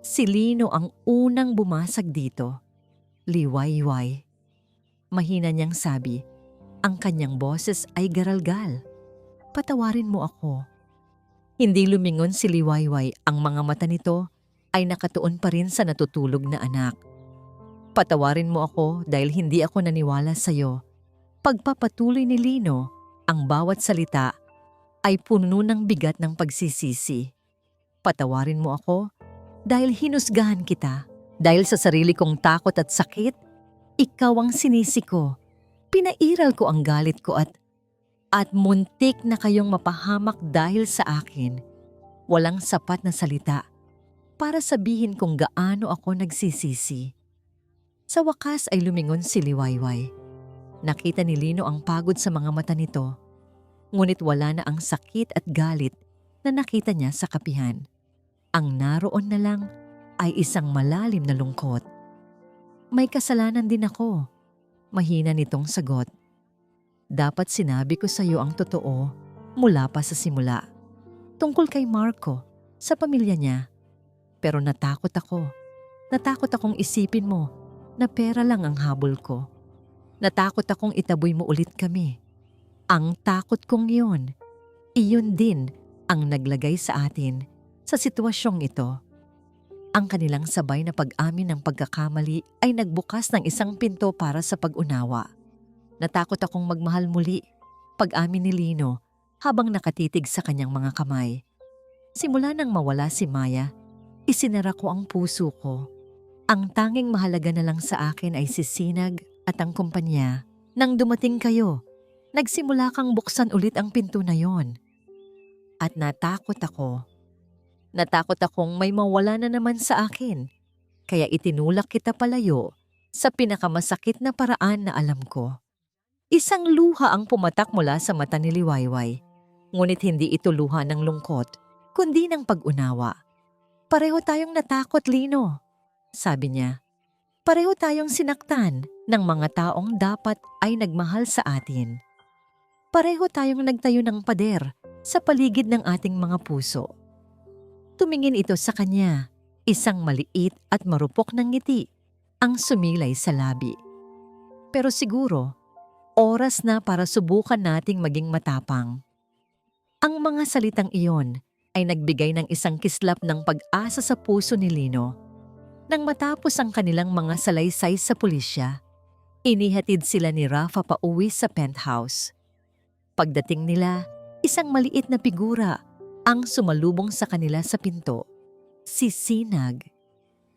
Si Lino ang unang bumasag dito. Liwayway. Mahina niyang sabi. Ang kanyang boses ay garalgal. Patawarin mo ako. Hindi lumingon si Liwayway, ang mga mata nito ay nakatuon pa rin sa natutulog na anak. Patawarin mo ako dahil hindi ako naniwala sa'yo. Pagpapatuloy ni Lino, ang bawat salita ay puno ng bigat ng pagsisisi. Patawarin mo ako dahil hinusgahan kita. Dahil sa sarili kong takot at sakit, ikaw ang sinisi ko. Pinairal ko ang galit ko at muntik na kayong mapahamak dahil sa akin. Walang sapat na salita para sabihin kung gaano ako nagsisisi. Sa wakas ay lumingon si Liwayway. Nakita ni Lino ang pagod sa mga mata nito, ngunit wala na ang sakit at galit na nakita niya sa kapihan. Ang naroon na lang ay isang malalim na lungkot. May kasalanan din ako. Mahina nitong sagot. Dapat sinabi ko sa iyo ang totoo mula pa sa simula. Tungkol kay Marco, sa pamilya niya. Pero natakot ako. Natakot akong isipin mo na pera lang ang habol ko. Natakot akong itaboy mo ulit kami. Ang takot kong iyon din ang naglagay sa atin sa sitwasyong ito. Ang kanilang sabay na pag-amin ng pagkakamali ay nagbukas ng isang pinto para sa pag-unawa. Natakot akong magmahal muli, pag-amin ni Lino habang nakatitig sa kanyang mga kamay. Simula nang mawala si Maya, isinara ko ang puso ko. Ang tanging mahalaga na lang sa akin ay si Sinag at ang kumpanya. Nang dumating kayo, nagsimula kang buksan ulit ang pinto na yon. At natakot ako. Natakot akong may mawala na naman sa akin. Kaya itinulak kita palayo sa pinakamasakit na paraan na alam ko. Isang luha ang pumatak mula sa mata ni Liwayway. Ngunit hindi ito luha ng lungkot, kundi ng pag-unawa. Pareho tayong natakot, Lino, sabi niya. Pareho tayong sinaktan ng mga taong dapat ay nagmahal sa atin. Pareho tayong nagtayo ng pader sa paligid ng ating mga puso. Tumingin ito sa kanya, isang maliit at marupok na ngiti ang sumilay sa labi. Pero siguro, oras na para subukan nating maging matapang. Ang mga salitang iyon ay nagbigay ng isang kislap ng pag-asa sa puso ni Lino. Nang matapos ang kanilang mga salaysay sa pulisya, inihatid sila ni Rafa pauwi sa penthouse. Pagdating nila, isang maliit na figura ang sumalubong sa kanila sa pinto. Si Sinag.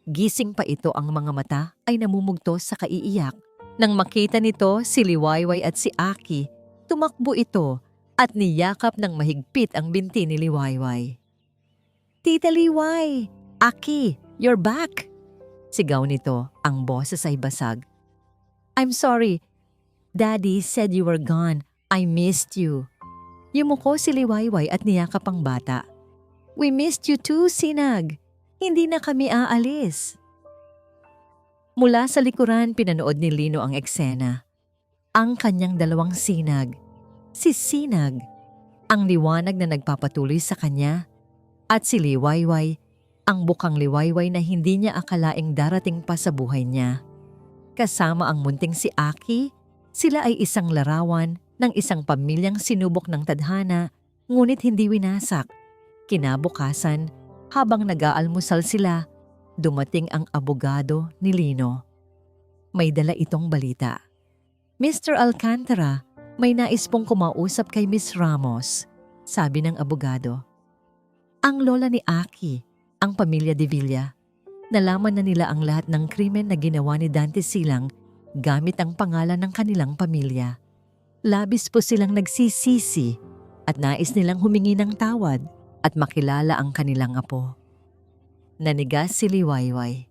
Gising pa ito, ang mga mata ay namumugto sa kaiiyak. Nang makita nito si Liwayway at si Aki, tumakbo ito at niyakap ng mahigpit ang binti ni Liwayway. Tita Liway! Aki, you're back! Sigaw nito, ang boses ay basag. I'm sorry. Daddy said you were gone. I missed you. Yumuko si Liwayway at niyakap ang bata. We missed you too, Sinag. Hindi na kami aalis. Mula sa likuran, pinanood ni Lino ang eksena. Ang kanyang dalawang sinag. Si Sinag, ang liwanag na nagpapatuloy sa kanya, at si Liwayway, ang bukang Liwayway na hindi niya akalaing darating pa sa buhay niya. Kasama ang munting si Aki, sila ay isang larawan ng isang pamilyang sinubok ng tadhana, ngunit hindi winasak. Kinabukasan, habang nag-aalmusal sila, dumating ang abogado ni Lino. May dala itong balita. Mr. Alcantara, may nais pong kumausap kay Miss Ramos, sabi ng abogado. Ang lola ni Aki, ang pamilya de Villa. Nalaman na nila ang lahat ng krimen na ginawa ni Dante Silang gamit ang pangalan ng kanilang pamilya. Labis po silang nagsisisi at nais nilang humingi ng tawad at makilala ang kanilang apo. Nanigas si Liwayway.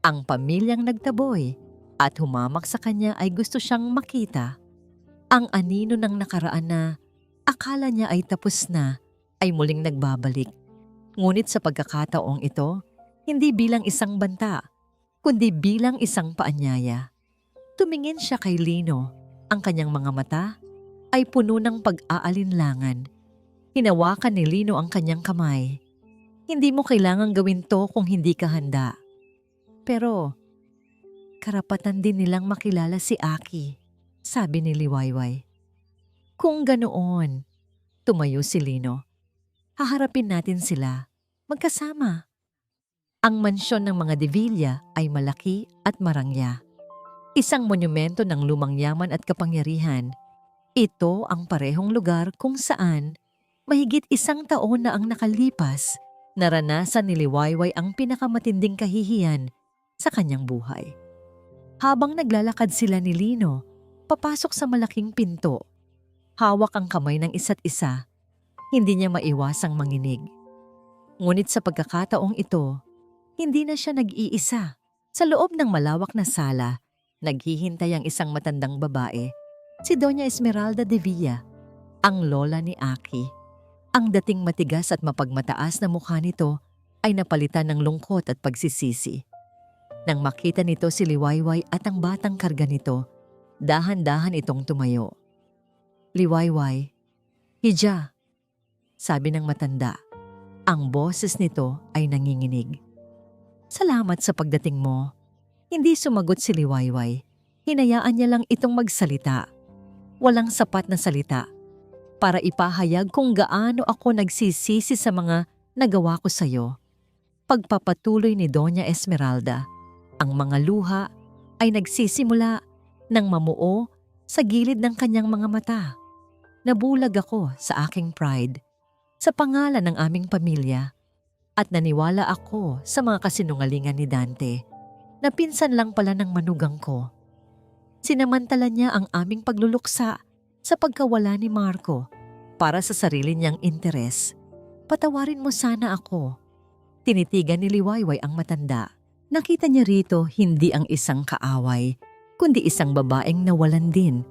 Ang pamilyang nagtaboy at humamak sa kanya ay gusto siyang makita. Ang anino ng nakaraan na akala niya ay tapos na ay muling nagbabalik. Ngunit sa pagkakataong ito, hindi bilang isang banta, kundi bilang isang paanyaya. Tumingin siya kay Lino. Ang kanyang mga mata ay puno ng pag-aalinlangan. Hinawakan ni Lino ang kanyang kamay. Hindi mo kailangang gawin to kung hindi ka handa. Pero, karapatan din nilang makilala si Aki, sabi ni Liwayway. Kung ganoon, tumayo si Lino. Haharapin natin sila, magkasama. Ang mansyon ng mga de Villa ay malaki at marangya. Isang monumento ng lumang yaman at kapangyarihan. Ito ang parehong lugar kung saan, mahigit 1 taon na ang nakalipas, naranasan ni Liwayway ang pinakamatinding kahihiyan sa kanyang buhay. Habang naglalakad sila ni Lino, papasok sa malaking pinto. Hawak ang kamay ng isa't isa. Hindi niya maiwasang manginig. Ngunit sa pagkakataong ito, hindi na siya nag-iisa. Sa loob ng malawak na sala, naghihintay ang isang matandang babae, si Doña Esmeralda de Villa, ang lola ni Aki. Ang dating matigas at mapagmataas na mukha nito ay napalitan ng lungkot at pagsisisi. Nang makita nito si Liwayway at ang batang karga nito, dahan-dahan itong tumayo. Liwayway, Hija, sabi ng matanda. Ang boses nito ay nanginginig. Salamat sa pagdating mo. Hindi sumagot si Liwayway. Hinayaan niya lang itong magsalita. Walang sapat na salita para ipahayag kung gaano ako nagsisisi sa mga nagawa ko sa iyo. Pagpapatuloy ni Doña Esmeralda, ang mga luha ay nagsisimula ng mamuo sa gilid ng kanyang mga mata. Nabulag ako sa aking pride, sa pangalan ng aming pamilya, at naniwala ako sa mga kasinungalingan ni Dante na pinsan lang pala ng manugang ko. Sinamantala niya ang aming pagluluksa sa pagkawala ni Marco para sa sarili niyang interes. Patawarin mo sana ako. Tinitigan ni Liwayway ang matanda. Nakita niya rito hindi ang isang kaaway, kundi isang babaeng nawalan din.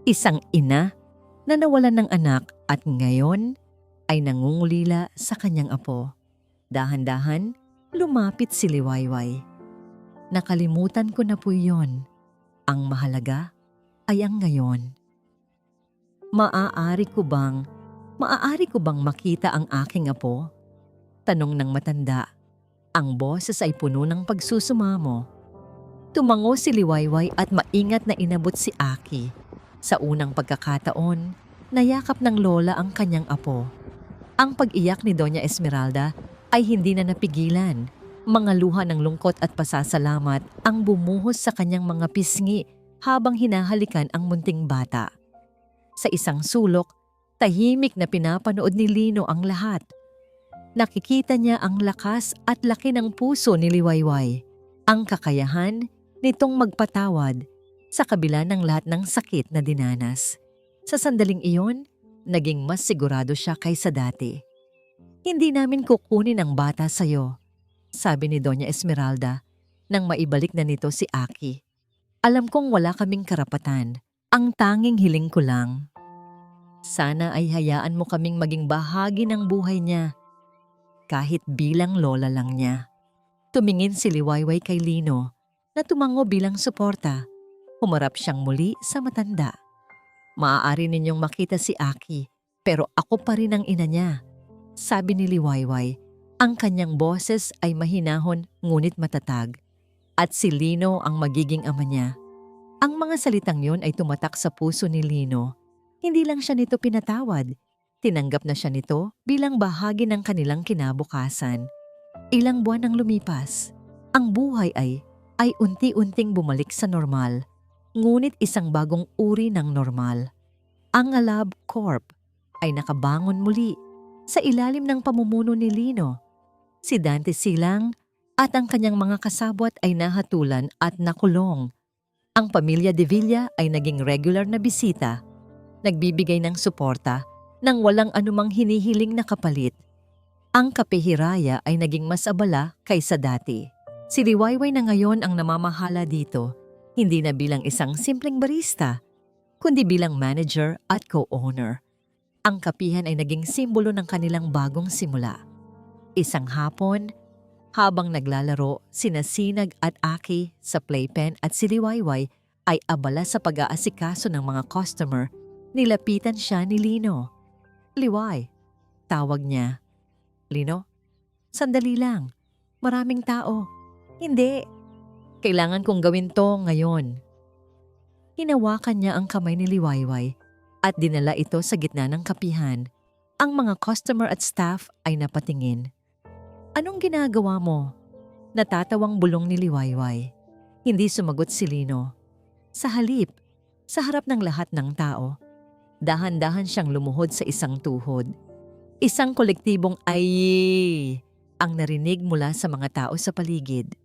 Isang ina na nawalan ng anak at ngayon ay nangungulila sa kanyang apo. Dahan-dahan, lumapit si Liwayway. Nakalimutan ko na po yon. Ang mahalaga ay ang ngayon. Maaari ko bang makita ang aking apo? Tanong ng matanda. Ang boses ay puno ng pagsusumamo. Tumango si Liwayway at maingat na inabot si Aki. Sa unang pagkakataon, nayakap ng lola ang kanyang apo. Ang pag-iyak ni Doña Esmeralda ay hindi na napigilan. Mga luha ng lungkot at pasasalamat ang bumuhos sa kanyang mga pisngi habang hinahalikan ang munting bata. Sa isang sulok, tahimik na pinapanood ni Lino ang lahat. Nakikita niya ang lakas at laki ng puso ni Liwayway, ang kakayahan nitong magpatawad sa kabila ng lahat ng sakit na dinanas. Sa sandaling iyon, naging mas sigurado siya kaysa dati. Hindi namin kukunin ang bata sa'yo, sabi ni Doña Esmeralda nang maibalik na nito si Aki. Alam kong wala kaming karapatan. Ang tanging hiling ko lang, sana ay hayaan mo kaming maging bahagi ng buhay niya, kahit bilang lola lang niya. Tumingin si Liwayway kay Lino na tumango bilang suporta. Humarap siyang muli sa matanda. Maaari ninyong makita si Aki, pero ako pa rin ang ina niya, sabi ni Liwayway. Ang kanyang boses ay mahinahon ngunit matatag. At si Lino ang magiging ama niya. Ang mga salitang yon ay tumatak sa puso ni Lino. Hindi lang siya nito pinatawad. Tinanggap na siya nito bilang bahagi ng kanilang kinabukasan. Ilang buwan ang lumipas. Ang buhay ay unti-unting bumalik sa normal. Ngunit isang bagong uri ng normal. Ang Alab Corp ay nakabangon muli. Sa ilalim ng pamumuno ni Lino, si Dante Silang at ang kanyang mga kasabwat ay nahatulan at nakulong. Ang pamilya De Villa ay naging regular na bisita, nagbibigay ng suporta nang walang anumang hinihiling na kapalit. Ang kapehiraya ay naging mas abala kaysa dati. Si Liwayway na ngayon ang namamahala dito, hindi na bilang isang simpleng barista, kundi bilang manager at co-owner. Ang kapihan ay naging simbolo ng kanilang bagong simula. Isang hapon, habang naglalaro sina Sinag at Aki sa playpen at si Liwayway ay abala sa pag-aasikaso ng mga customer, nilapitan siya ni Lino. "Liway," tawag niya. "Lino, sandali lang. Maraming tao." "Hindi. Kailangan kong gawin to ngayon." Hinawakan niya ang kamay ni Liwayway at dinala ito sa gitna ng kapihan. Ang mga customer at staff ay napatingin. "Anong ginagawa mo?" Natatawang bulong ni Liwayway. Hindi sumagot si Lino. Sa halip, sa harap ng lahat ng tao, dahan-dahan siyang lumuhod sa isang tuhod. Isang kolektibong "ay" ang narinig mula sa mga tao sa paligid.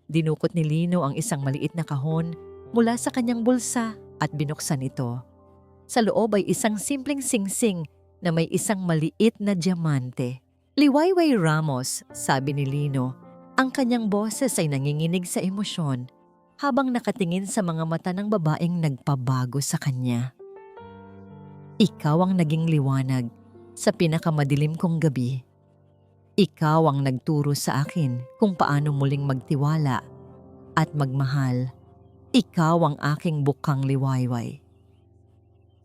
Dinukot ni Lino ang isang maliit na kahon mula sa kanyang bulsa at binuksan ito. Sa loob ay isang simpleng singsing na may isang maliit na diamante. "Liwayway Ramos," sabi ni Lino. Ang kanyang boses ay nanginginig sa emosyon habang nakatingin sa mga mata ng babaeng nagpabago sa kanya. "Ikaw ang naging liwanag sa pinakamadilim kong gabi. Ikaw ang nagturo sa akin kung paano muling magtiwala at magmahal. Ikaw ang aking bukang Liwayway."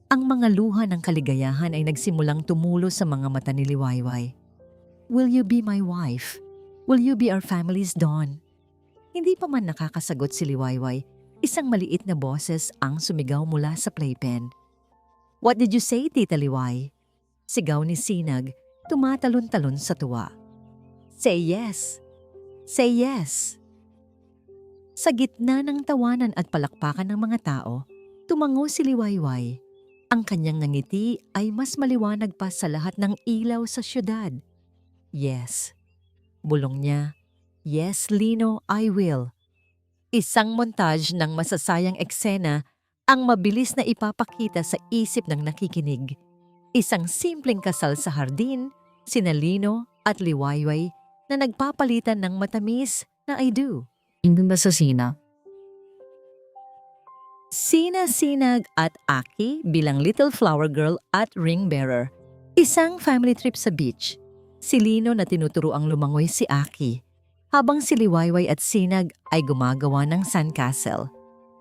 Ang mga luha ng kaligayahan ay nagsimulang tumulo sa mga mata ni Liwayway. "Will you be my wife? Will you be our family's dawn?" Hindi pa man nakakasagot si Liwayway, isang maliit na boses ang sumigaw mula sa playpen. "What did you say, Tita Liway?" Sigaw ni Sinag, tumatalon-talon sa tuwa. "Say yes! Say yes!" Sa gitna ng tawanan at palakpakan ng mga tao, tumango si Liwayway. Ang kanyang ngiti ay mas maliwanag pa sa lahat ng ilaw sa syudad. "Yes," bulong niya. "Yes, Lino, I will." Isang montage ng masasayang eksena ang mabilis na ipapakita sa isip ng nakikinig. Isang simpleng kasal sa hardin, sina Lino at Liwayway na nagpapalitan ng matamis na "I do." Hindi ba sa Sina? Sina Sinag at Aki bilang little flower girl at ring bearer. Isang family trip sa beach. Si Lino na tinuturoang lumangoy si Aki, habang si Liwayway at Sinag ay gumagawa ng sandcastle.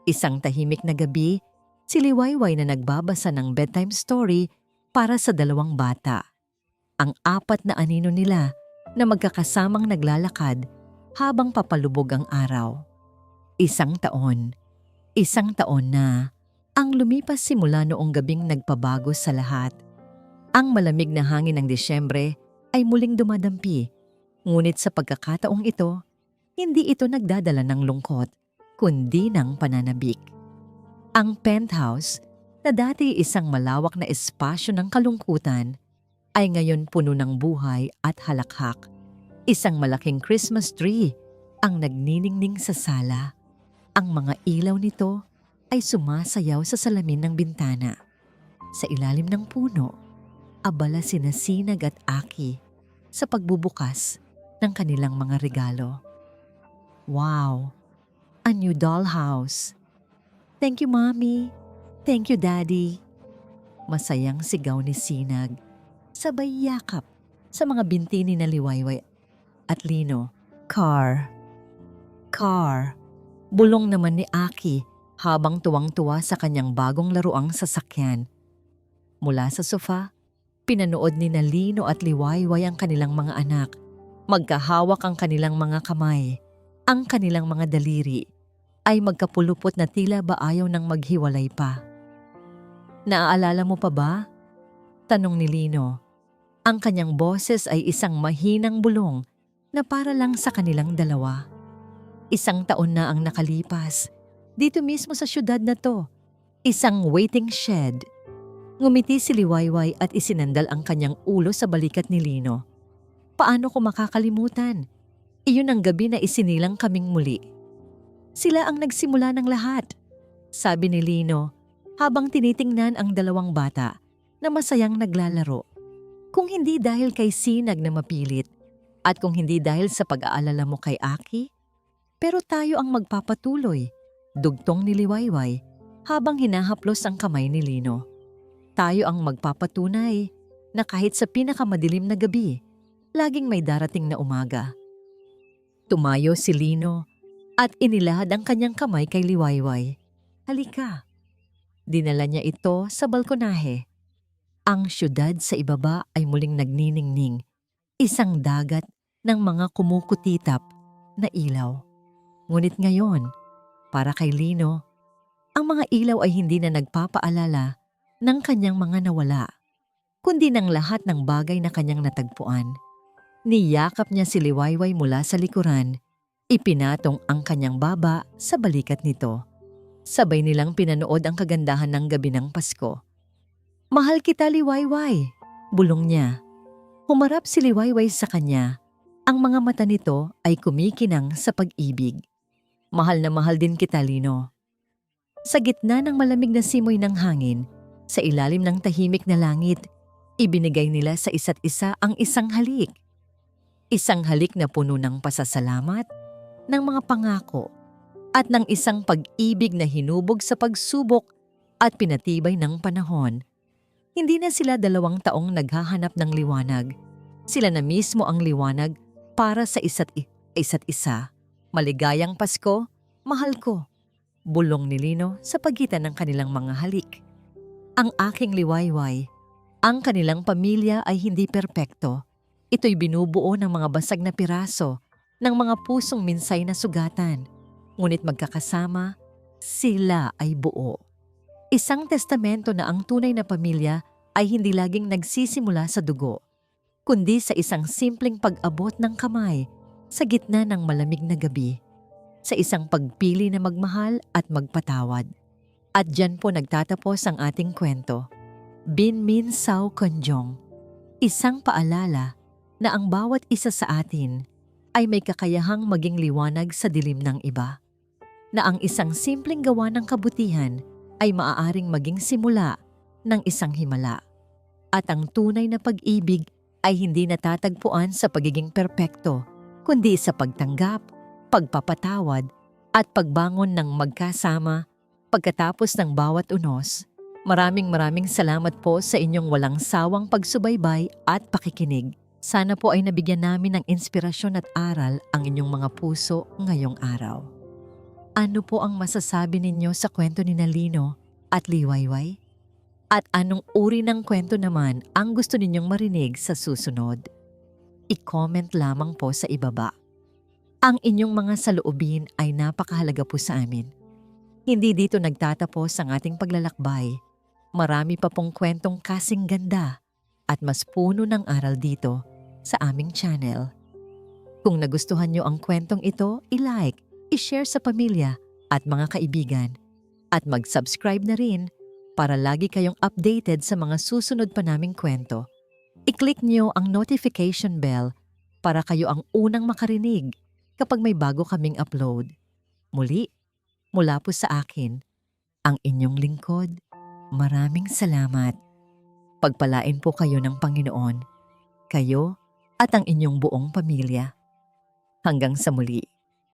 Isang tahimik na gabi, si Liwayway na nagbabasa ng bedtime story para sa dalawang bata. Ang apat na anino nila na magkakasamang naglalakad habang papalubog ang araw. Isang taon na ang lumipas simula noong gabing nagpabago sa lahat. Ang malamig na hangin ng Disyembre ay muling dumadampi, ngunit sa pagkakataong ito, hindi ito nagdadala ng lungkot, kundi ng pananabik. Ang penthouse, na dati isang malawak na espasyo ng kalungkutan, ay ngayon puno ng buhay at halakhak. Isang malaking Christmas tree ang nagniningning sa sala. Ang mga ilaw nito ay sumasayaw sa salamin ng bintana. Sa ilalim ng puno, abala sina Sinag at Aki sa pagbubukas ng kanilang mga regalo. "Wow! A new dollhouse! Thank you, Mommy! Thank you, Daddy!" Masayang sigaw ni Sinag, sabay yakap sa mga binti ni Liwayway at Lino. Car! Bulong naman ni Aki habang tuwang-tuwa sa kanyang bagong laruang sasakyan. Mula sa sofa, pinanood ni Lino at Liwayway ang kanilang mga anak. Magkahawak ang kanilang mga kamay. Ang kanilang mga daliri ay magkapulupot na tila ba ayaw nang maghiwalay pa. "Naaalala mo pa ba?" tanong ni Lino. Ang kanyang boses ay isang mahinang bulong na para lang sa kanilang dalawa. Isang taon na ang nakalipas, dito mismo sa syudad na to. Isang waiting shed. Ngumiti si Liwayway at isinandal ang kanyang ulo sa balikat ni Lino. Paano ko makakalimutan? Iyon ang gabi na isinilang kaming muli. Sila ang nagsimula ng lahat, sabi ni Lino habang tinitingnan ang dalawang bata na masayang naglalaro. Kung hindi dahil kay Sinag na mapilit at kung hindi dahil sa pag-aalala mo kay Aki, pero tayo ang magpapatuloy, dugtong ni Liwayway habang hinahaplos ang kamay ni Lino. Tayo ang magpapatunay na kahit sa pinakamadilim na gabi, laging may darating na umaga. Tumayo si Lino at inilahad ang kanyang kamay kay Liwayway. Halika. Dinala niya ito sa balkonahe. Ang syudad sa ibaba ay muling nagniningning, isang dagat ng mga kumukutitap na ilaw. Ngunit ngayon, para kay Lino, ang mga ilaw ay hindi na nagpapaalala ng kanyang mga nawala, kundi ng lahat ng bagay na kanyang natagpuan. Niyakap niya si Liwayway mula sa likuran, ipinatong ang kanyang baba sa balikat nito. Sabay nilang pinanood ang kagandahan ng gabi ng Pasko. Mahal kita, Liwayway, bulong niya. Humarap si Liwayway sa kanya. Ang mga mata nito ay kumikinang sa pag-ibig. Mahal na mahal din kita, Lino. Sa gitna ng malamig na simoy ng hangin, sa ilalim ng tahimik na langit, ibinigay nila sa isa't isa ang isang halik. Isang halik na puno ng pasasalamat, ng mga pangako, at ng isang pag-ibig na hinubog sa pagsubok at pinatibay ng panahon. Hindi na sila 2 taong naghahanap ng liwanag. Sila na mismo ang liwanag para sa isa't isa. Maligayang Pasko, mahal ko, bulong ni Lino sa pagitan ng kanilang mga halik. Ang aking Liwayway, ang kanilang pamilya ay hindi perpekto. Ito'y binubuo ng mga basag na piraso, ng mga pusong minsay na sugatan. Ngunit magkakasama, sila ay buo. Isang testamento na ang tunay na pamilya ay hindi laging nagsisimula sa dugo, kundi sa isang simpleng pag-abot ng kamay sa gitna ng malamig na gabi, sa isang pagpili na magmahal at magpatawad. At dyan po nagtatapos ang ating kwento. Bin Min Sao Konjong, isang paalala na ang bawat isa sa atin ay may kakayahang maging liwanag sa dilim ng iba. Na ang isang simpleng gawa ng kabutihan ay maaaring maging simula ng isang himala. At ang tunay na pag-ibig ay hindi natatagpuan sa pagiging perpekto, kundi sa pagtanggap, pagpapatawad, at pagbangon ng magkasama pagkatapos ng bawat unos. Maraming salamat po sa inyong walang sawang pagsubaybay at pakikinig. Sana po ay nabigyan namin ng inspirasyon at aral ang inyong mga puso ngayong araw. Ano po ang masasabi ninyo sa kwento ni Lino at Liwayway? At anong uri ng kwento naman ang gusto ninyong marinig sa susunod? I-comment lamang po sa ibaba. Ang inyong mga saloobin ay napakahalaga po sa amin. Hindi dito nagtatapos ang ating paglalakbay. Marami pa pong kwentong kasing ganda at mas puno ng aral dito sa aming channel. Kung nagustuhan nyo ang kwentong ito, i-like, i-share sa pamilya at mga kaibigan. At mag-subscribe na rin para lagi kayong updated sa mga susunod pa naming kwento. I-click nyo ang notification bell para kayo ang unang makarinig kapag may bago kaming upload. Muli, mula po sa akin, ang inyong lingkod, maraming salamat. Pagpalain po kayo ng Panginoon, kayo at ang inyong buong pamilya. Hanggang sa muli.